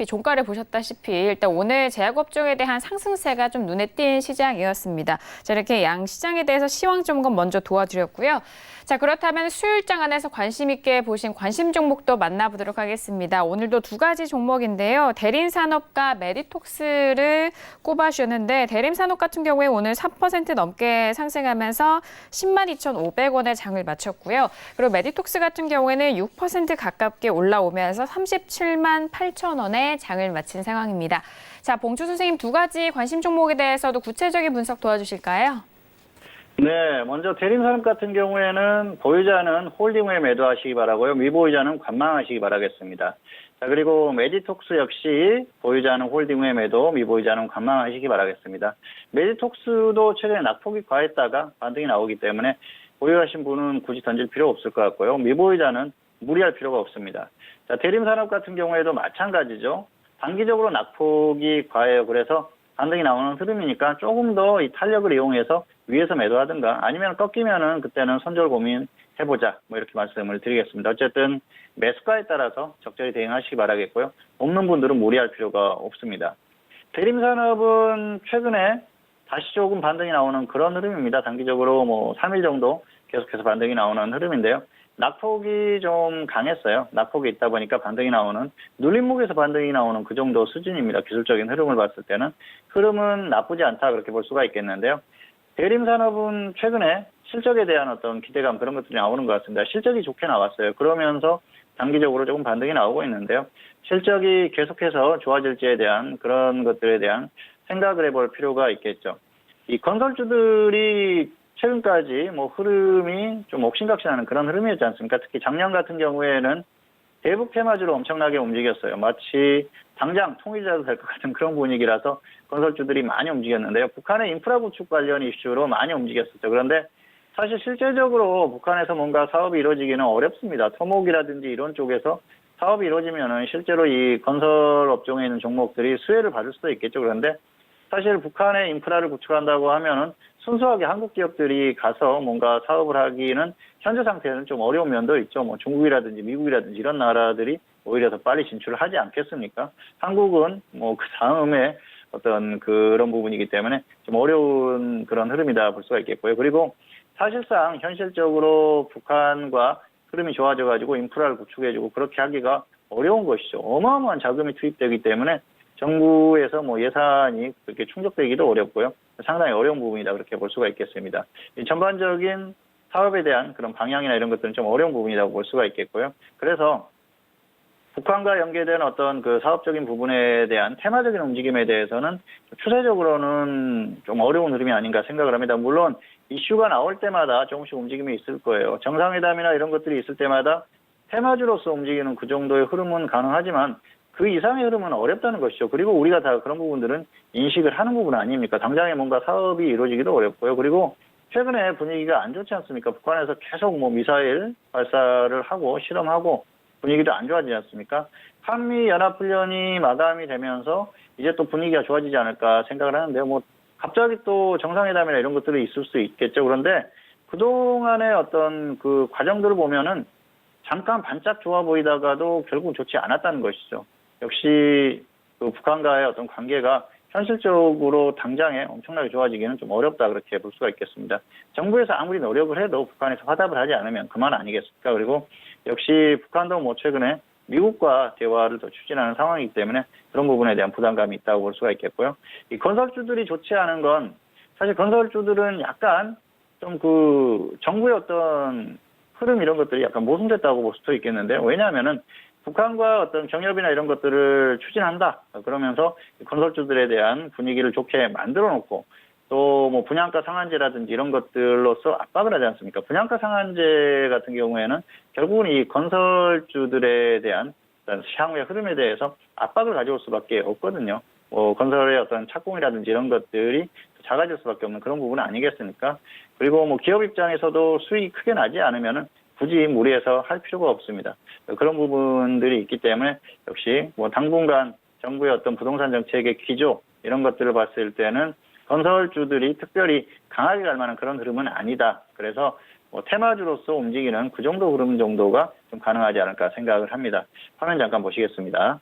종가를 보셨다시피 일단 오늘 제약업종에 대한 상승세가 좀 눈에 띈 시장이었습니다. 자, 이렇게 양 시장에 대해서 시황 점검 먼저 도와드렸고요. 자, 그렇다면 수요일장 안에서 관심 있게 보신 관심 종목도 만나보도록 하겠습니다. 오늘도 두 가지 종목인데요. 대림산업과 메디톡스를 꼽아주셨는데 대림산업 같은 경우에 오늘 3% 넘게 상승하면서 102,500원에 장을 마쳤고요. 그리고 메디톡스 같은 경우에는 6% 가깝게 올라오면서 378,000원에 장을 마친 상황입니다. 자, 봉주 선생님 두 가지 관심 종목에 대해서도 구체적인 분석 도와주실까요? 네, 먼저 대림산업 같은 경우에는 보유자는 홀딩후에 매도하시기 바라고요. 미보유자는 관망하시기 바라겠습니다. 자, 그리고 메디톡스 역시 보유자는 홀딩후에 매도, 미보유자는 관망하시기 바라겠습니다. 메디톡스도 최근에 낙폭이 과했다가 반등이 나오기 때문에 보유하신 분은 굳이 던질 필요 없을 것 같고요. 미보유자는 무리할 필요가 없습니다. 자, 대림산업 같은 경우에도 마찬가지죠. 단기적으로 낙폭이 과해요. 그래서 반등이 나오는 흐름이니까 조금 더 이 탄력을 이용해서 위에서 매도하든가 아니면 꺾이면은 그때는 손절 고민해보자 이렇게 말씀을 드리겠습니다. 어쨌든 매수가에 따라서 적절히 대응하시기 바라겠고요. 없는 분들은 무리할 필요가 없습니다. 대림산업은 최근에 다시 조금 반등이 나오는 그런 흐름입니다. 단기적으로 3일 정도 계속해서 반등이 나오는 흐름인데요. 낙폭이 좀 강했어요. 낙폭이 있다 보니까 반등이 나오는, 눌림목에서 반등이 나오는 그 정도 수준입니다. 기술적인 흐름을 봤을 때는. 흐름은 나쁘지 않다 그렇게 볼 수가 있겠는데요. 대림산업은 최근에 실적에 대한 어떤 기대감 그런 것들이 나오는 것 같습니다. 실적이 좋게 나왔어요. 그러면서 단기적으로 조금 반등이 나오고 있는데요. 실적이 계속해서 좋아질지에 대한 그런 것들에 대한 생각을 해볼 필요가 있겠죠. 이 건설주들이 최근까지 흐름이 좀 옥신각신하는 그런 흐름이었지 않습니까? 특히 작년 같은 경우에는 대북 테마주로 엄청나게 움직였어요. 마치 당장 통일자도 될 것 같은 그런 분위기라서 건설주들이 많이 움직였는데요. 북한의 인프라 구축 관련 이슈로 많이 움직였었죠. 그런데 사실 실제적으로 북한에서 뭔가 사업이 이루어지기는 어렵습니다. 토목이라든지 이런 쪽에서 사업이 이루어지면은 실제로 이 건설 업종에 있는 종목들이 수혜를 받을 수도 있겠죠. 그런데 사실 북한의 인프라를 구축한다고 하면은 순수하게 한국 기업들이 가서 뭔가 사업을 하기는 현재 상태에는 좀 어려운 면도 있죠. 뭐 중국이라든지 미국이라든지 이런 나라들이 오히려 더 빨리 진출을 하지 않겠습니까? 한국은 뭐 그 다음에 어떤 그런 부분이기 때문에 좀 어려운 그런 흐름이다 볼 수가 있겠고요. 그리고 사실상 현실적으로 북한과 흐름이 좋아져가지고 인프라를 구축해주고 그렇게 하기가 어려운 것이죠. 어마어마한 자금이 투입되기 때문에 정부에서 뭐 예산이 그렇게 충족되기도 어렵고요. 상당히 어려운 부분이다 그렇게 볼 수가 있겠습니다. 이 전반적인 사업에 대한 그런 방향이나 이런 것들은 좀 어려운 부분이라고 볼 수가 있겠고요. 그래서 북한과 연계된 어떤 그 사업적인 부분에 대한 테마적인 움직임에 대해서는 추세적으로는 좀 어려운 흐름이 아닌가 생각을 합니다. 물론 이슈가 나올 때마다 조금씩 움직임이 있을 거예요. 정상회담이나 이런 것들이 있을 때마다 테마주로서 움직이는 그 정도의 흐름은 가능하지만 그 이상의 흐름은 어렵다는 것이죠. 그리고 우리가 다 그런 부분들은 인식을 하는 부분 아닙니까? 당장에 뭔가 사업이 이루어지기도 어렵고요. 그리고 최근에 분위기가 안 좋지 않습니까? 북한에서 계속 뭐 미사일 발사를 하고 실험하고 분위기도 안 좋아지지 않습니까? 한미 연합훈련이 마감이 되면서 이제 또 분위기가 좋아지지 않을까 생각을 하는데요. 뭐 갑자기 또 정상회담이나 이런 것들이 있을 수 있겠죠. 그런데 그동안의 어떤 그 과정들을 보면은 잠깐 반짝 좋아 보이다가도 결국 좋지 않았다는 것이죠. 역시 그 북한과의 어떤 관계가 현실적으로 당장에 엄청나게 좋아지기는 좀 어렵다 그렇게 볼 수가 있겠습니다. 정부에서 아무리 노력을 해도 북한에서 화답을 하지 않으면 그만 아니겠습니까? 그리고 역시 북한도 뭐 최근에 미국과 대화를 더 추진하는 상황이기 때문에 그런 부분에 대한 부담감이 있다고 볼 수가 있겠고요. 이 건설주들이 좋지 않은 건 사실 건설주들은 약간 좀 그 정부의 어떤 흐름 이런 것들이 약간 모순됐다고 볼 수도 있겠는데요. 왜냐하면은 북한과 어떤 경협이나 이런 것들을 추진한다. 그러면서 건설주들에 대한 분위기를 좋게 만들어 놓고 또 뭐 분양가 상한제라든지 이런 것들로서 압박을 하지 않습니까? 분양가 상한제 같은 경우에는 결국은 이 건설주들에 대한 어떤 향후의 흐름에 대해서 압박을 가져올 수밖에 없거든요. 뭐 건설의 어떤 착공이라든지 이런 것들이 작아질 수밖에 없는 그런 부분 아니겠습니까? 그리고 뭐 기업 입장에서도 수익이 크게 나지 않으면은 굳이 무리해서 할 필요가 없습니다. 그런 부분들이 있기 때문에 역시 뭐 당분간 정부의 어떤 부동산 정책의 기조 이런 것들을 봤을 때는 건설주들이 특별히 강하게 갈 만한 그런 흐름은 아니다. 그래서 뭐 테마주로서 움직이는 그 정도 흐름 정도가 좀 가능하지 않을까 생각을 합니다. 화면 잠깐 보시겠습니다.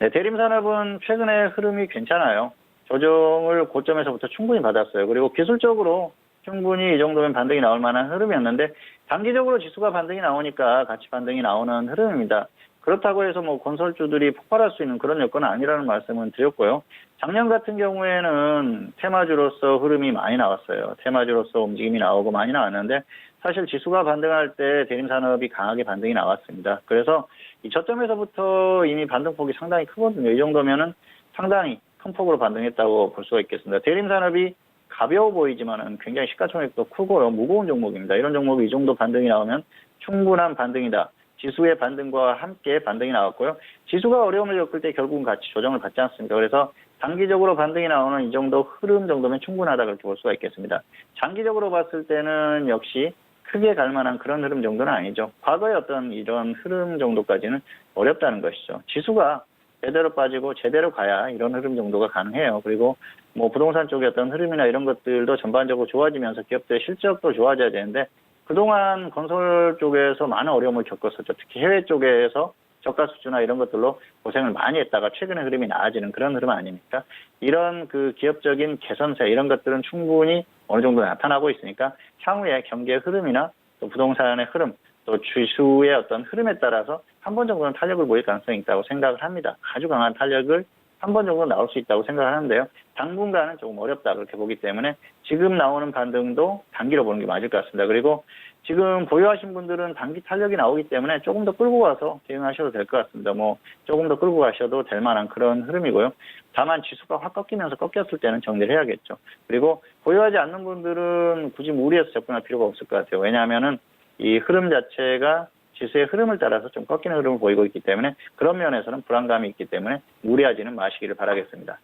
네, 대림산업은 최근에 흐름이 괜찮아요. 조정을 고점에서부터 충분히 받았어요. 그리고 기술적으로 충분히 이 정도면 반등이 나올 만한 흐름이었는데 단기적으로 지수가 반등이 나오니까 같이 반등이 나오는 흐름입니다. 그렇다고 해서 뭐 건설주들이 폭발할 수 있는 그런 여건은 아니라는 말씀은 드렸고요. 작년 같은 경우에는 테마주로서 흐름이 많이 나왔어요. 테마주로서 움직임이 나오고 많이 나왔는데 사실 지수가 반등할 때 대림산업이 강하게 반등이 나왔습니다. 그래서 이 저점에서부터 이미 반등폭이 상당히 크거든요. 이 정도면은 상당히 큰 폭으로 반등했다고 볼 수가 있겠습니다. 대림산업이 가벼워 보이지만은 굉장히 시가총액도 크고요. 무거운 종목입니다. 이런 종목이 이 정도 반등이 나오면 충분한 반등이다. 지수의 반등과 함께 반등이 나왔고요. 지수가 어려움을 겪을 때 결국은 같이 조정을 받지 않습니까? 그래서 단기적으로 반등이 나오는 이 정도 흐름 정도면 충분하다 그렇게 볼 수가 있겠습니다. 장기적으로 봤을 때는 역시 크게 갈 만한 그런 흐름 정도는 아니죠. 과거의 어떤 이런 흐름 정도까지는 어렵다는 것이죠. 지수가 제대로 빠지고 제대로 가야 이런 흐름 정도가 가능해요. 그리고 뭐 부동산 쪽의 어떤 흐름이나 이런 것들도 전반적으로 좋아지면서 기업들의 실적도 좋아져야 되는데 그동안 건설 쪽에서 많은 어려움을 겪었었죠. 특히 해외 쪽에서 저가 수주나 이런 것들로 고생을 많이 했다가 최근에 흐름이 나아지는 그런 흐름 아닙니까? 이런 그 기업적인 개선세 이런 것들은 충분히 어느 정도 나타나고 있으니까 향후에 경기의 흐름이나 또 부동산의 흐름 또 지수의 어떤 흐름에 따라서 한 번 정도는 탄력을 보일 가능성이 있다고 생각을 합니다. 아주 강한 탄력을 한 번 정도 나올 수 있다고 생각을 하는데요. 당분간은 조금 어렵다 그렇게 보기 때문에 지금 나오는 반등도 단기로 보는 게 맞을 것 같습니다. 그리고 지금 보유하신 분들은 단기 탄력이 나오기 때문에 조금 더 끌고 가서 대응하셔도 될 것 같습니다. 뭐 조금 더 끌고 가셔도 될 만한 그런 흐름이고요. 다만 지수가 확 꺾이면서 꺾였을 때는 정리를 해야겠죠. 그리고 보유하지 않는 분들은 굳이 무리해서 접근할 필요가 없을 것 같아요. 왜냐하면은 이 흐름 자체가 지수의 흐름을 따라서 좀 꺾이는 흐름을 보이고 있기 때문에 그런 면에서는 불안감이 있기 때문에 무리하지는 마시기를 바라겠습니다.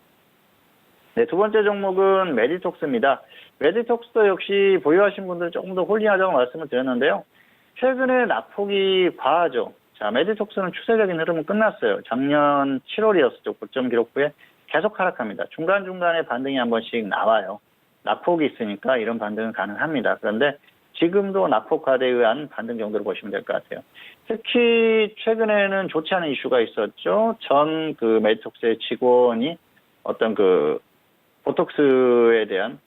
네, 두 번째 종목은 메디톡스입니다. 메디톡스도 역시 보유하신 분들 조금 더 홀딩하자고 말씀을 드렸는데요. 최근에 낙폭이 과하죠. 자, 메디톡스는 추세적인 흐름은 끝났어요. 작년 7월이었었죠. 고점 기록 후에 계속 하락합니다. 중간중간에 반등이 한 번씩 나와요. 낙폭이 있으니까 이런 반등은 가능합니다. 그런데 지금도 낙폭화에 의한 반등 정도로 보시면 될 것 같아요. 특히 최근에는 좋지 않은 이슈가 있었죠. 전 그 메디톡스의 직원이 어떤 그 보톡스에 대한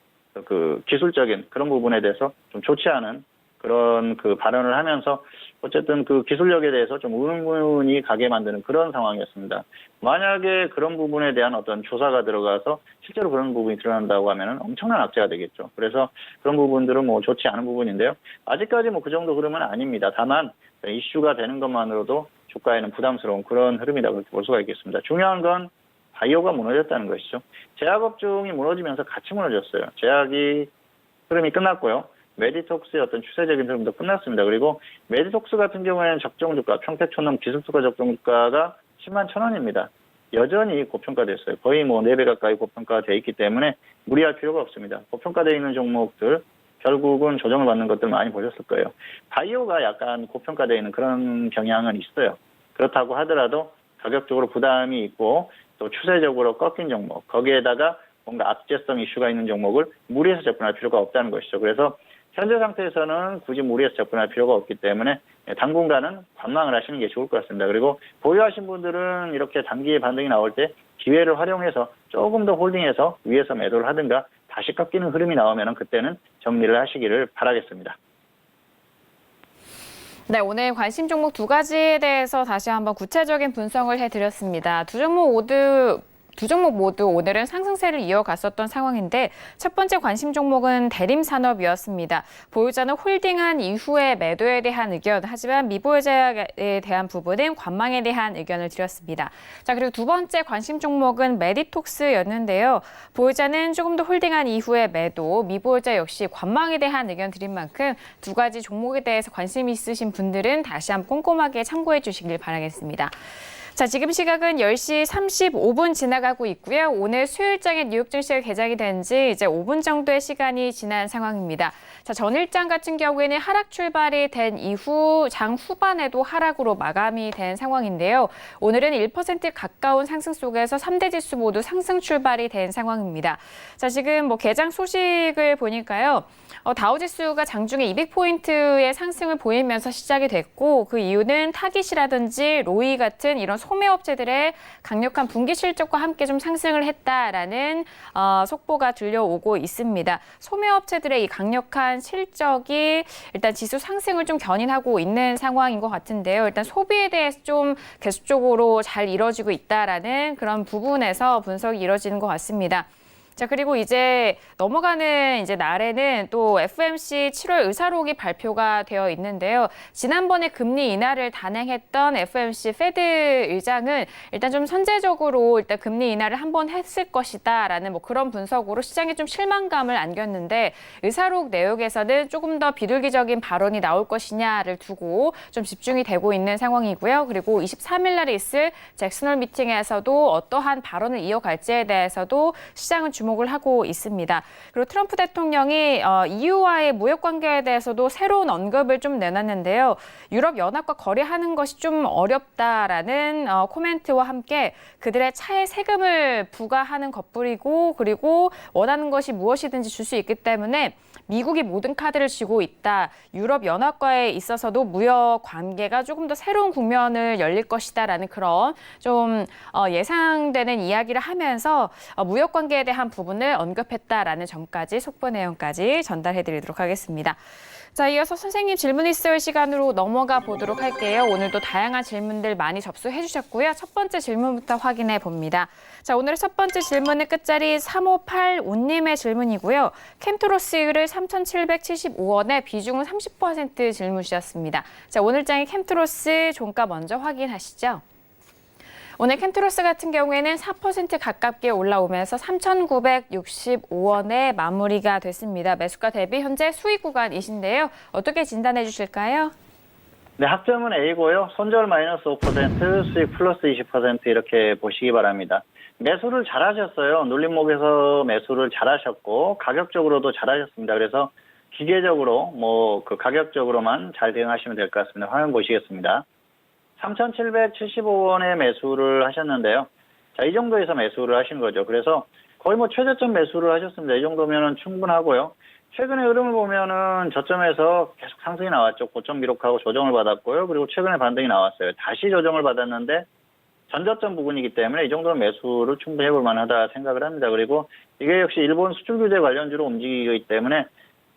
그 기술적인 그런 부분에 대해서 좀 좋지 않은 그런 그 발언을 하면서 어쨌든 그 기술력에 대해서 좀 의문이 가게 만드는 그런 상황이었습니다. 만약에 그런 부분에 대한 어떤 조사가 들어가서 실제로 그런 부분이 드러난다고 하면은 엄청난 악재가 되겠죠. 그래서 그런 부분들은 뭐 좋지 않은 부분인데요. 아직까지 뭐 그 정도 흐름은 아닙니다. 다만 이슈가 되는 것만으로도 주가에는 부담스러운 그런 흐름이라고 그렇게 볼 수가 있겠습니다. 중요한 건 바이오가 무너졌다는 것이죠. 제약업종이 무너지면서 같이 무너졌어요. 제약이 흐름이 끝났고요. 메디톡스의 어떤 추세적인 흐름도 끝났습니다. 그리고 메디톡스 같은 경우에는 적정주가, 평택촌놈 기술투과 적정주가가 10만 1,000원입니다. 여전히 고평가됐어요. 거의 뭐 4배 가까이 고평가가 돼 있기 때문에 무리할 필요가 없습니다. 고평가되어 있는 종목들 결국은 조정을 받는 것들 많이 보셨을 거예요. 바이오가 약간 고평가되어 있는 그런 경향은 있어요. 그렇다고 하더라도 가격적으로 부담이 있고 또 추세적으로 꺾인 종목, 거기에다가 뭔가 악재성 이슈가 있는 종목을 무리해서 접근할 필요가 없다는 것이죠. 그래서 현재 상태에서는 굳이 무리해서 접근할 필요가 없기 때문에 당분간은 관망을 하시는 게 좋을 것 같습니다. 그리고 보유하신 분들은 이렇게 단기에 반등이 나올 때 기회를 활용해서 조금 더 홀딩해서 위에서 매도를 하든가 다시 꺾이는 흐름이 나오면 그때는 정리를 하시기를 바라겠습니다. 네, 오늘 관심 종목 두 가지에 대해서 다시 한번 구체적인 분석을 해드렸습니다. 두 종목 모두 오늘은 상승세를 이어갔었던 상황인데 첫 번째 관심 종목은 대림산업이었습니다. 보유자는 홀딩한 이후에 매도에 대한 의견, 하지만 미보유자에 대한 부분은 관망에 대한 의견을 드렸습니다. 자, 그리고 두 번째 관심 종목은 메디톡스였는데요. 보유자는 조금 더 홀딩한 이후에 매도, 미보유자 역시 관망에 대한 의견 드린 만큼 두 가지 종목에 대해서 관심 있으신 분들은 다시 한번 꼼꼼하게 참고해 주시길 바라겠습니다. 자, 지금 시각은 10시 35분 지나가고 있고요. 오늘 수요일장에 뉴욕 증시가 개장이 된 지 이제 5분 정도의 시간이 지난 상황입니다. 자, 전일장 같은 경우에는 하락 출발이 된 이후 장 후반에도 하락으로 마감이 된 상황인데요. 오늘은 1% 가까운 상승 속에서 3대 지수 모두 상승 출발이 된 상황입니다. 자, 지금 뭐 개장 소식을 보니까요. 다우지수가 장중에 200포인트의 상승을 보이면서 시작이 됐고 그 이유는 타깃이라든지 로이 같은 이런 소매업체들의 강력한 분기 실적과 함께 좀 상승을 했다라는 속보가 들려오고 있습니다. 소매업체들의 이 강력한 실적이 일단 지수 상승을 좀 견인하고 있는 상황인 것 같은데요. 일단 소비에 대해서 좀 계속적으로 잘 이뤄지고 있다라는 그런 부분에서 분석이 이뤄지는 것 같습니다. 자, 그리고 이제 넘어가는 이제 날에는 또 FOMC 7월 의사록이 발표가 되어 있는데요. 지난번에 금리 인하를 단행했던 FOMC 페드 의장은 일단 좀 선제적으로 일단 금리 인하를 한번 했을 것이다라는 뭐 그런 분석으로 시장에 좀 실망감을 안겼는데 의사록 내용에서는 조금 더 비둘기적인 발언이 나올 것이냐를 두고 좀 집중이 되고 있는 상황이고요. 그리고 23일 날에 있을 잭슨홀 미팅에서도 어떠한 발언을 이어갈지에 대해서도 시장은 주목을 하고 있습니다. 그리고 트럼프 대통령이 EU와의 무역 관계에 대해서도 새로운 언급을 좀 내놨는데요. 유럽 연합과 거래하는 것이 좀 어렵다라는 코멘트와 함께 그들의 차에 세금을 부과하는 것뿐이고 그리고 원하는 것이 무엇이든지 줄 수 있기 때문에 미국이 모든 카드를 쥐고 있다. 유럽 연합과에 있어서도 무역 관계가 조금 더 새로운 국면을 열릴 것이다라는 그런 좀 예상되는 이야기를 하면서 무역 관계에 대한 부분을 언급했다라는 점까지 속보 내용까지 전달해드리도록 하겠습니다. 자, 이어서 선생님 질문 있을 시간으로 넘어가 보도록 할게요. 오늘도 다양한 질문들 많이 접수해 주셨고요. 첫 번째 질문부터 확인해 봅니다. 자, 오늘의 첫 번째 질문은 끝자리 3585님의 질문이고요. 캠트로스를 3,775원에 비중은 30% 질문 주셨습니다. 자, 오늘장의 캠트로스 종가 먼저 확인하시죠. 오늘 캠트로스 같은 경우에는 4% 가깝게 올라오면서 3,965원에 마무리가 됐습니다. 매수가 대비 현재 수익 구간이신데요. 어떻게 진단해 주실까요? 네, 학점은 A고요. 손절 마이너스 5%, 수익 플러스 20% 이렇게 보시기 바랍니다. 매수를 잘하셨어요. 눌림목에서 매수를 잘하셨고 가격적으로도 잘하셨습니다. 그래서 기계적으로 뭐 그 가격적으로만 잘 대응하시면 될 것 같습니다. 화면 보시겠습니다. 3,775원에 매수를 하셨는데요. 자, 이 정도에서 매수를 하신 거죠. 그래서 거의 뭐 최저점 매수를 하셨습니다. 이 정도면은 충분하고요. 최근의 흐름을 보면은 저점에서 계속 상승이 나왔죠. 고점 기록하고 조정을 받았고요. 그리고 최근에 반등이 나왔어요. 다시 조정을 받았는데 전저점 부분이기 때문에 이 정도는 매수를 충분히 해볼 만하다 생각을 합니다. 그리고 이게 역시 일본 수출 규제 관련주로 움직이기 때문에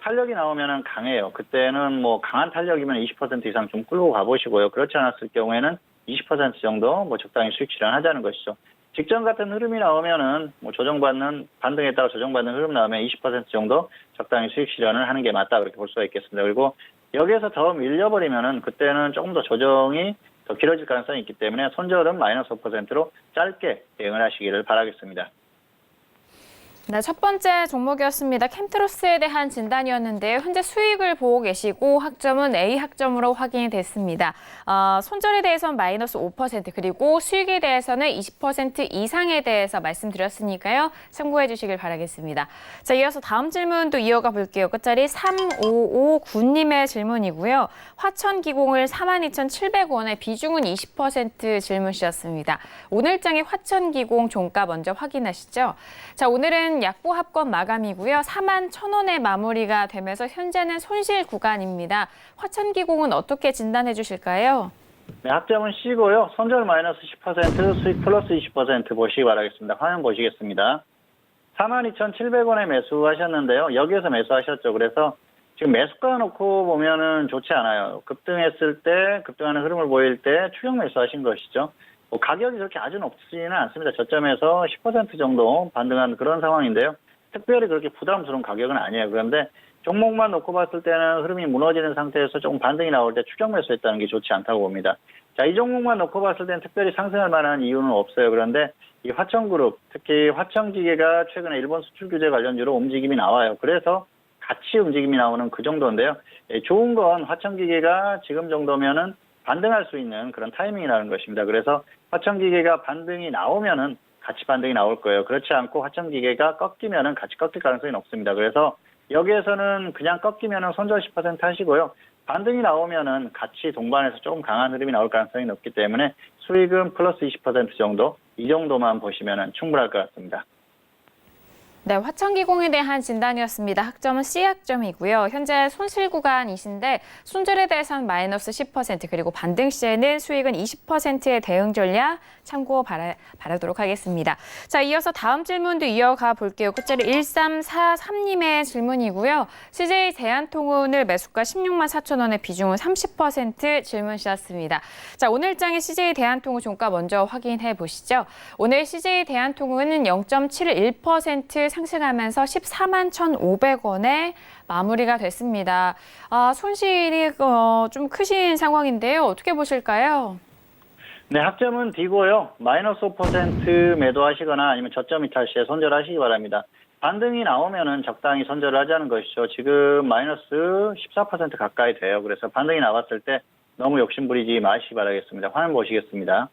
탄력이 나오면은 강해요. 그때는 뭐 강한 탄력이면 20% 이상 좀 끌고 가보시고요. 그렇지 않았을 경우에는 20% 정도 뭐 적당히 수익 실현하자는 것이죠. 직전 같은 흐름이 나오면은 뭐 조정받는 반등에 따라 조정받는 흐름 나오면 20% 정도 적당히 수익 실현을 하는 게 맞다 그렇게 볼 수가 있겠습니다. 그리고 여기에서 더 밀려버리면은 그때는 조금 더 조정이 더 길어질 가능성이 있기 때문에 손절은 마이너스 5%로 짧게 대응을 하시기를 바라겠습니다. 네, 첫 번째 종목이었습니다. 캠트로스에 대한 진단이었는데요. 현재 수익을 보고 계시고 학점은 A 학점으로 확인이 됐습니다. 손절에 대해서는 마이너스 5% 그리고 수익에 대해서는 20% 이상에 대해서 말씀드렸으니까요. 참고해 주시길 바라겠습니다. 자, 이어서 다음 질문도 이어가 볼게요. 끝자리 3559님의 질문이고요. 화천기공을 42,700원에 비중은 20% 질문 주셨습니다. 오늘장의 화천기공 종가 먼저 확인하시죠. 자, 오늘은 약보 합권 마감이고요. 41,000원에 마무리가 되면서 현재는 손실 구간입니다. 화천기공은 어떻게 진단해 주실까요? 네, 학점은 C고요. 손절 마이너스 10%, 수익 플러스 20% 보시기 바라겠습니다. 화면 보시겠습니다. 42,700원에 매수하셨는데요. 여기에서 매수하셨죠. 그래서 지금 매수가 놓고 보면은 좋지 않아요. 급등했을 때, 급등하는 흐름을 보일 때 추격 매수하신 것이죠. 뭐 가격이 그렇게 아주 높지는 않습니다. 저점에서 10% 정도 반등한 그런 상황인데요. 특별히 그렇게 부담스러운 가격은 아니에요. 그런데 종목만 놓고 봤을 때는 흐름이 무너지는 상태에서 조금 반등이 나올 때 추격 매수했다는 게 좋지 않다고 봅니다. 자, 이 종목만 놓고 봤을 때는 특별히 상승할 만한 이유는 없어요. 그런데 이 화천그룹, 특히 화천기계가 최근에 일본 수출 규제 관련주로 움직임이 나와요. 그래서 같이 움직임이 나오는 그 정도인데요. 좋은 건 화천기계가 지금 정도면은 반등할 수 있는 그런 타이밍이라는 것입니다. 그래서 화천기계가 반등이 나오면은 같이 반등이 나올 거예요. 그렇지 않고 화천기계가 꺾이면은 같이 꺾일 가능성이 높습니다. 그래서 여기에서는 그냥 꺾이면은 손절 10% 하시고요. 반등이 나오면은 같이 동반해서 조금 강한 흐름이 나올 가능성이 높기 때문에 수익은 플러스 20% 정도, 이 정도만 보시면은 충분할 것 같습니다. 네, 화천기공에 대한 진단이었습니다. 학점은 C 학점이고요. 현재 손실 구간이신데 손절에 대해서는 마이너스 10% 그리고 반등 시에는 수익은 20%의 대응 전략 참고 바라도록 하겠습니다. 자, 이어서 다음 질문도 이어가 볼게요. 끝자리 1343님의 질문이고요. CJ 대한통운을 매수가 16만 4천 원의 비중은 30% 질문 주셨습니다. 자, 오늘장의 CJ 대한통운 종가 먼저 확인해 보시죠. 오늘 CJ 대한통운은 0.71% 상승하면서 14만 1,500원에 마무리가 됐습니다. 손실이 좀 크신 상황인데요. 어떻게 보실까요? 네, 학점은 D고요. 마이너스 5% 매도하시거나 아니면 저점 이탈 시에 손절하시기 바랍니다. 반등이 나오면은 적당히 손절을 하자는 것이죠. 지금 마이너스 14% 가까이 돼요. 그래서 반등이 나왔을 때 너무 욕심부리지 마시기 바라겠습니다. 화면 보시겠습니다.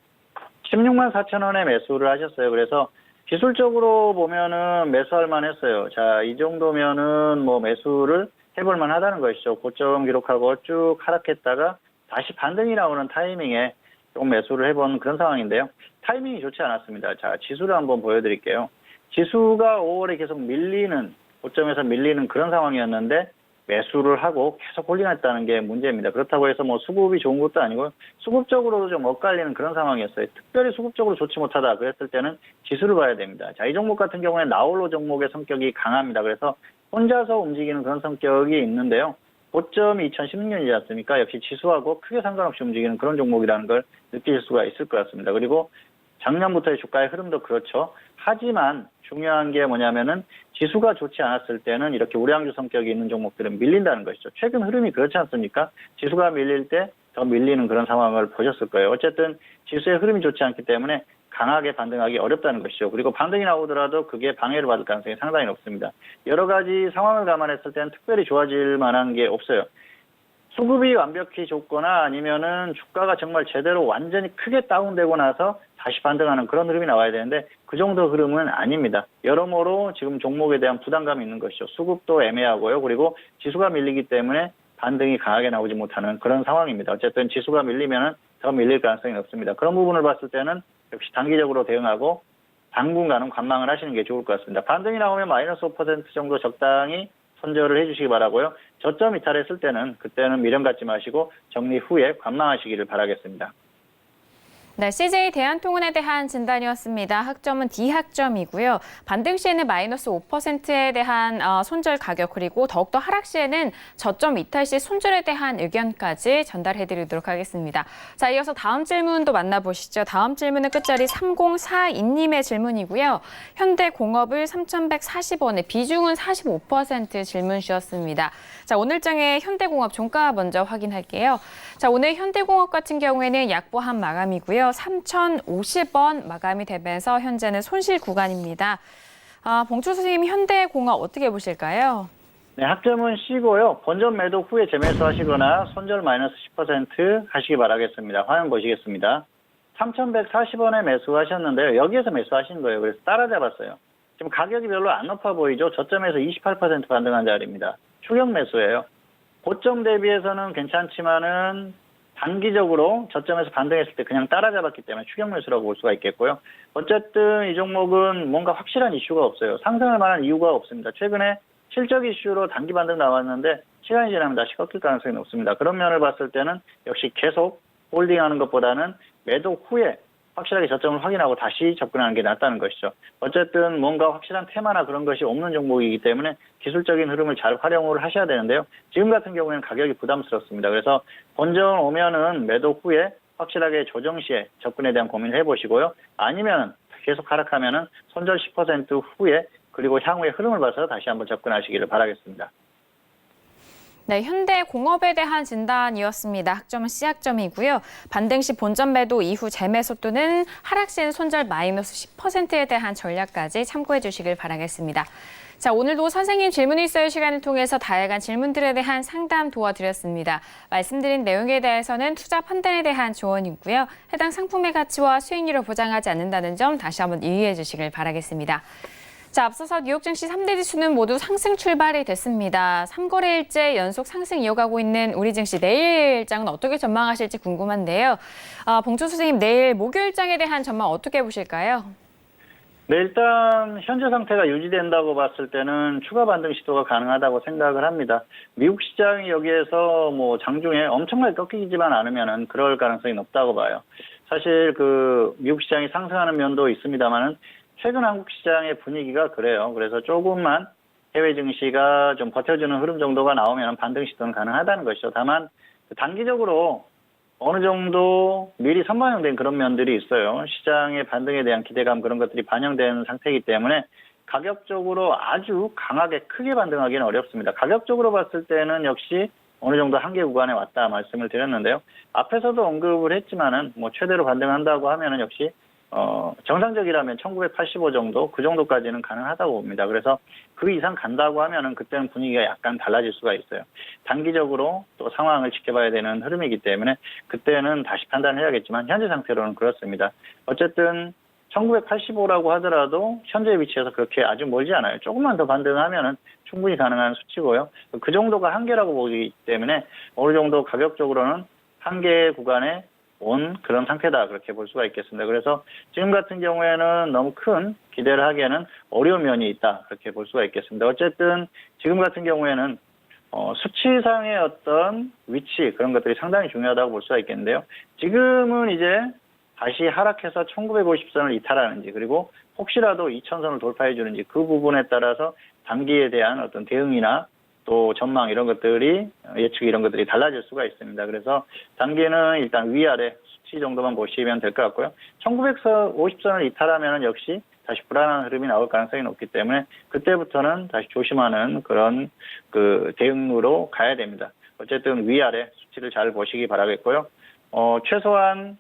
16만 4천 원에 매수를 하셨어요. 그래서 기술적으로 보면은 매수할 만했어요. 자, 이 정도면은 뭐 매수를 해볼 만하다는 것이죠. 고점 기록하고 쭉 하락했다가 다시 반등이 나오는 타이밍에 조금 매수를 해본 그런 상황인데요. 타이밍이 좋지 않았습니다. 자, 지수를 한번 보여드릴게요. 지수가 5월에 계속 밀리는, 고점에서 밀리는 그런 상황이었는데 매수를 하고 계속 홀딩했다는 게 문제입니다. 그렇다고 해서 뭐 수급이 좋은 것도 아니고 수급적으로도 좀 엇갈리는 그런 상황이었어요. 특별히 수급적으로 좋지 못하다 그랬을 때는 지수를 봐야 됩니다. 자, 이 종목 같은 경우에 나홀로 종목의 성격이 강합니다. 그래서 혼자서 움직이는 그런 성격이 있는데요. 고점이 2016년이지 않습니까? 역시 지수하고 크게 상관없이 움직이는 그런 종목이라는 걸 느낄 수가 있을 것 같습니다. 그리고 작년부터의 주가의 흐름도 그렇죠. 하지만 중요한 게 뭐냐면은 지수가 좋지 않았을 때는 이렇게 우량주 성격이 있는 종목들은 밀린다는 것이죠. 최근 흐름이 그렇지 않습니까? 지수가 밀릴 때 더 밀리는 그런 상황을 보셨을 거예요. 어쨌든 지수의 흐름이 좋지 않기 때문에 강하게 반등하기 어렵다는 것이죠. 그리고 반등이 나오더라도 그게 방해를 받을 가능성이 상당히 높습니다. 여러 가지 상황을 감안했을 때는 특별히 좋아질 만한 게 없어요. 수급이 완벽히 좋거나 아니면은 주가가 정말 제대로 완전히 크게 다운되고 나서 다시 반등하는 그런 흐름이 나와야 되는데 그 정도 흐름은 아닙니다. 여러모로 지금 종목에 대한 부담감이 있는 것이죠. 수급도 애매하고요. 그리고 지수가 밀리기 때문에 반등이 강하게 나오지 못하는 그런 상황입니다. 어쨌든 지수가 밀리면은 더 밀릴 가능성이 높습니다. 그런 부분을 봤을 때는 역시 단기적으로 대응하고 당분간은 관망을 하시는 게 좋을 것 같습니다. 반등이 나오면 마이너스 5% 정도 적당히 손절을 해주시기 바라고요. 저점 이탈했을 때는 그때는 미련 갖지 마시고 정리 후에 관망하시기를 바라겠습니다. 네, CJ 대한통운에 대한 진단이었습니다. 학점은 D학점이고요. 반등 시에는 마이너스 5%에 대한 손절 가격 그리고 더욱더 하락 시에는 저점 이탈 시 손절에 대한 의견까지 전달해드리도록 하겠습니다. 자, 이어서 다음 질문도 만나보시죠. 다음 질문은 끝자리 3042님의 질문이고요. 현대공업을 3,140원에 비중은 45% 질문 주셨습니다. 자, 오늘장의 현대공업 종가 먼저 확인할게요. 자, 오늘 현대공업 같은 경우에는 약보합 마감이고요. 3,050원 마감이 되면서 현재는 손실 구간입니다. 봉추 선생님, 현대공업 어떻게 보실까요? 네, 학점은 C고요. 본전 매도 후에 재매수 하시거나 손절 마이너스 10% 하시기 바라겠습니다. 화면 보시겠습니다. 3,140원에 매수하셨는데요. 여기에서 매수하신 거예요. 그래서 따라잡았어요. 지금 가격이 별로 안 높아 보이죠? 저점에서 28% 반등한 자리입니다. 추격 매수예요. 고점 대비해서는 괜찮지만은 단기적으로 저점에서 반등했을 때 그냥 따라잡았기 때문에 추격 매수라고 볼 수가 있겠고요. 어쨌든 이 종목은 뭔가 확실한 이슈가 없어요. 상승할 만한 이유가 없습니다. 최근에 실적 이슈로 단기 반등 나왔는데 시간이 지나면 다시 꺾일 가능성이 높습니다. 그런 면을 봤을 때는 역시 계속 홀딩하는 것보다는 매도 후에 확실하게 저점을 확인하고 다시 접근하는 게 낫다는 것이죠. 어쨌든 뭔가 확실한 테마나 그런 것이 없는 종목이기 때문에 기술적인 흐름을 잘 활용을 하셔야 되는데요. 지금 같은 경우에는 가격이 부담스럽습니다. 그래서 본전 오면은 매도 후에 확실하게 조정 시에 접근에 대한 고민을 해보시고요. 아니면 계속 하락하면은 손절 10% 후에 그리고 향후의 흐름을 봐서 다시 한번 접근하시기를 바라겠습니다. 네, 현대공업에 대한 진단이었습니다. 학점은 C학점이고요. 반등 시 본전 매도 이후 재매수 또는 하락 시에는 손절 마이너스 10%에 대한 전략까지 참고해 주시길 바라겠습니다. 자, 오늘도 선생님 질문이 있어요 시간을 통해서 다양한 질문들에 대한 상담 도와드렸습니다. 말씀드린 내용에 대해서는 투자 판단에 대한 조언이고요. 해당 상품의 가치와 수익률을 보장하지 않는다는 점 다시 한번 유의해 주시길 바라겠습니다. 자, 앞서서 뉴욕 증시 3대 지수는 모두 상승 출발이 됐습니다. 3거래일째 연속 상승 이어가고 있는 우리 증시 내일장은 어떻게 전망하실지 궁금한데요. 봉초 선생님, 내일 목요일장에 대한 전망 어떻게 보실까요? 네, 일단 현재 상태가 유지된다고 봤을 때는 추가 반등 시도가 가능하다고 생각을 합니다. 미국 시장이 여기에서 뭐 장중에 엄청나게 꺾이지만 않으면은 그럴 가능성이 높다고 봐요. 사실 그 미국 시장이 상승하는 면도 있습니다만은 최근 한국 시장의 분위기가 그래요. 그래서 조금만 해외 증시가 좀 버텨주는 흐름 정도가 나오면 반등 시도는 가능하다는 것이죠. 다만 단기적으로 어느 정도 미리 선반영된 그런 면들이 있어요. 시장의 반등에 대한 기대감 그런 것들이 반영된 상태이기 때문에 가격적으로 아주 강하게 크게 반등하기는 어렵습니다. 가격적으로 봤을 때는 역시 어느 정도 한계 구간에 왔다 말씀을 드렸는데요. 앞에서도 언급을 했지만은 뭐 최대로 반등한다고 하면은 역시 정상적이라면 1985 정도, 그 정도까지는 가능하다고 봅니다. 그래서 그 이상 간다고 하면은 그때는 분위기가 약간 달라질 수가 있어요. 단기적으로 또 상황을 지켜봐야 되는 흐름이기 때문에 그때는 다시 판단을 해야겠지만 현재 상태로는 그렇습니다. 어쨌든 1985라고 하더라도 현재 위치에서 그렇게 아주 멀지 않아요. 조금만 더 반등하면은 충분히 가능한 수치고요. 그 정도가 한계라고 보기 때문에 어느 정도 가격적으로는 한계 구간에 온 그런 상태다 그렇게 볼 수가 있겠습니다. 그래서 지금 같은 경우에는 너무 큰 기대를 하기에는 어려운 면이 있다 그렇게 볼 수가 있겠습니다. 어쨌든 지금 같은 경우에는 수치상의 어떤 위치 그런 것들이 상당히 중요하다고 볼 수가 있겠는데요. 지금은 이제 다시 하락해서 1950선을 이탈하는지 그리고 혹시라도 2000선을 돌파해 주는지 그 부분에 따라서 단기에 대한 어떤 대응이나 또 전망 이런 것들이 예측 이런 것들이 달라질 수가 있습니다. 그래서 단기는 일단 위아래 수치 정도만 보시면 될 것 같고요. 1950선을 이탈하면 역시 다시 불안한 흐름이 나올 가능성이 높기 때문에 그때부터는 다시 조심하는 그런 그 대응으로 가야 됩니다. 어쨌든 위아래 수치를 잘 보시기 바라겠고요. 최소한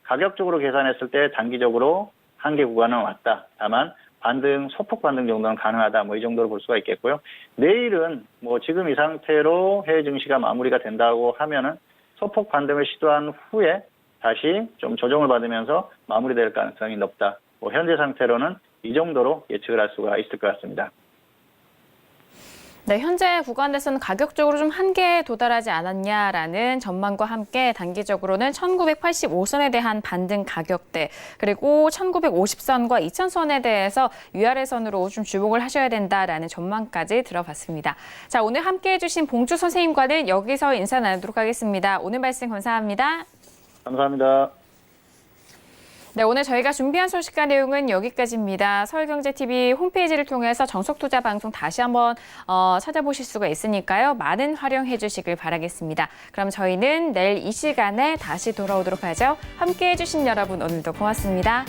가격적으로 계산했을 때 단기적으로 한계 구간은 왔다. 다만 반등, 소폭 반등 정도는 가능하다. 뭐 이 정도로 볼 수가 있겠고요. 내일은 뭐 지금 이 상태로 해외 증시가 마무리가 된다고 하면은 소폭 반등을 시도한 후에 다시 좀 조정을 받으면서 마무리될 가능성이 높다. 뭐 현재 상태로는 이 정도로 예측을 할 수가 있을 것 같습니다. 네, 현재 구간에서는 가격적으로 좀 한계에 도달하지 않았냐라는 전망과 함께 단기적으로는 1985선에 대한 반등 가격대, 그리고 1950선과 2000선에 대해서 위아래 선으로 좀 주목을 하셔야 된다라는 전망까지 들어봤습니다. 자, 오늘 함께 해주신 봉주 선생님과는 여기서 인사 나누도록 하겠습니다. 오늘 말씀 감사합니다. 감사합니다. 네, 오늘 저희가 준비한 소식과 내용은 여기까지입니다. 서울경제TV 홈페이지를 통해서 정석투자 방송 다시 한번 찾아보실 수가 있으니까요. 많은 활용해 주시길 바라겠습니다. 그럼 저희는 내일 이 시간에 다시 돌아오도록 하죠. 함께해 주신 여러분 오늘도 고맙습니다.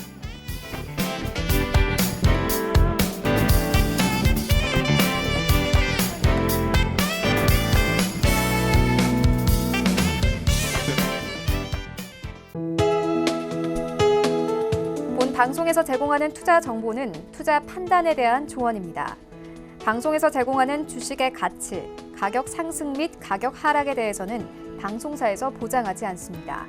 본 방송에서 제공하는 투자 정보는 투자 판단에 대한 조언입니다. 방송에서 제공하는 주식의 가치, 가격 상승 및 가격 하락에 대해서는 방송사에서 보장하지 않습니다.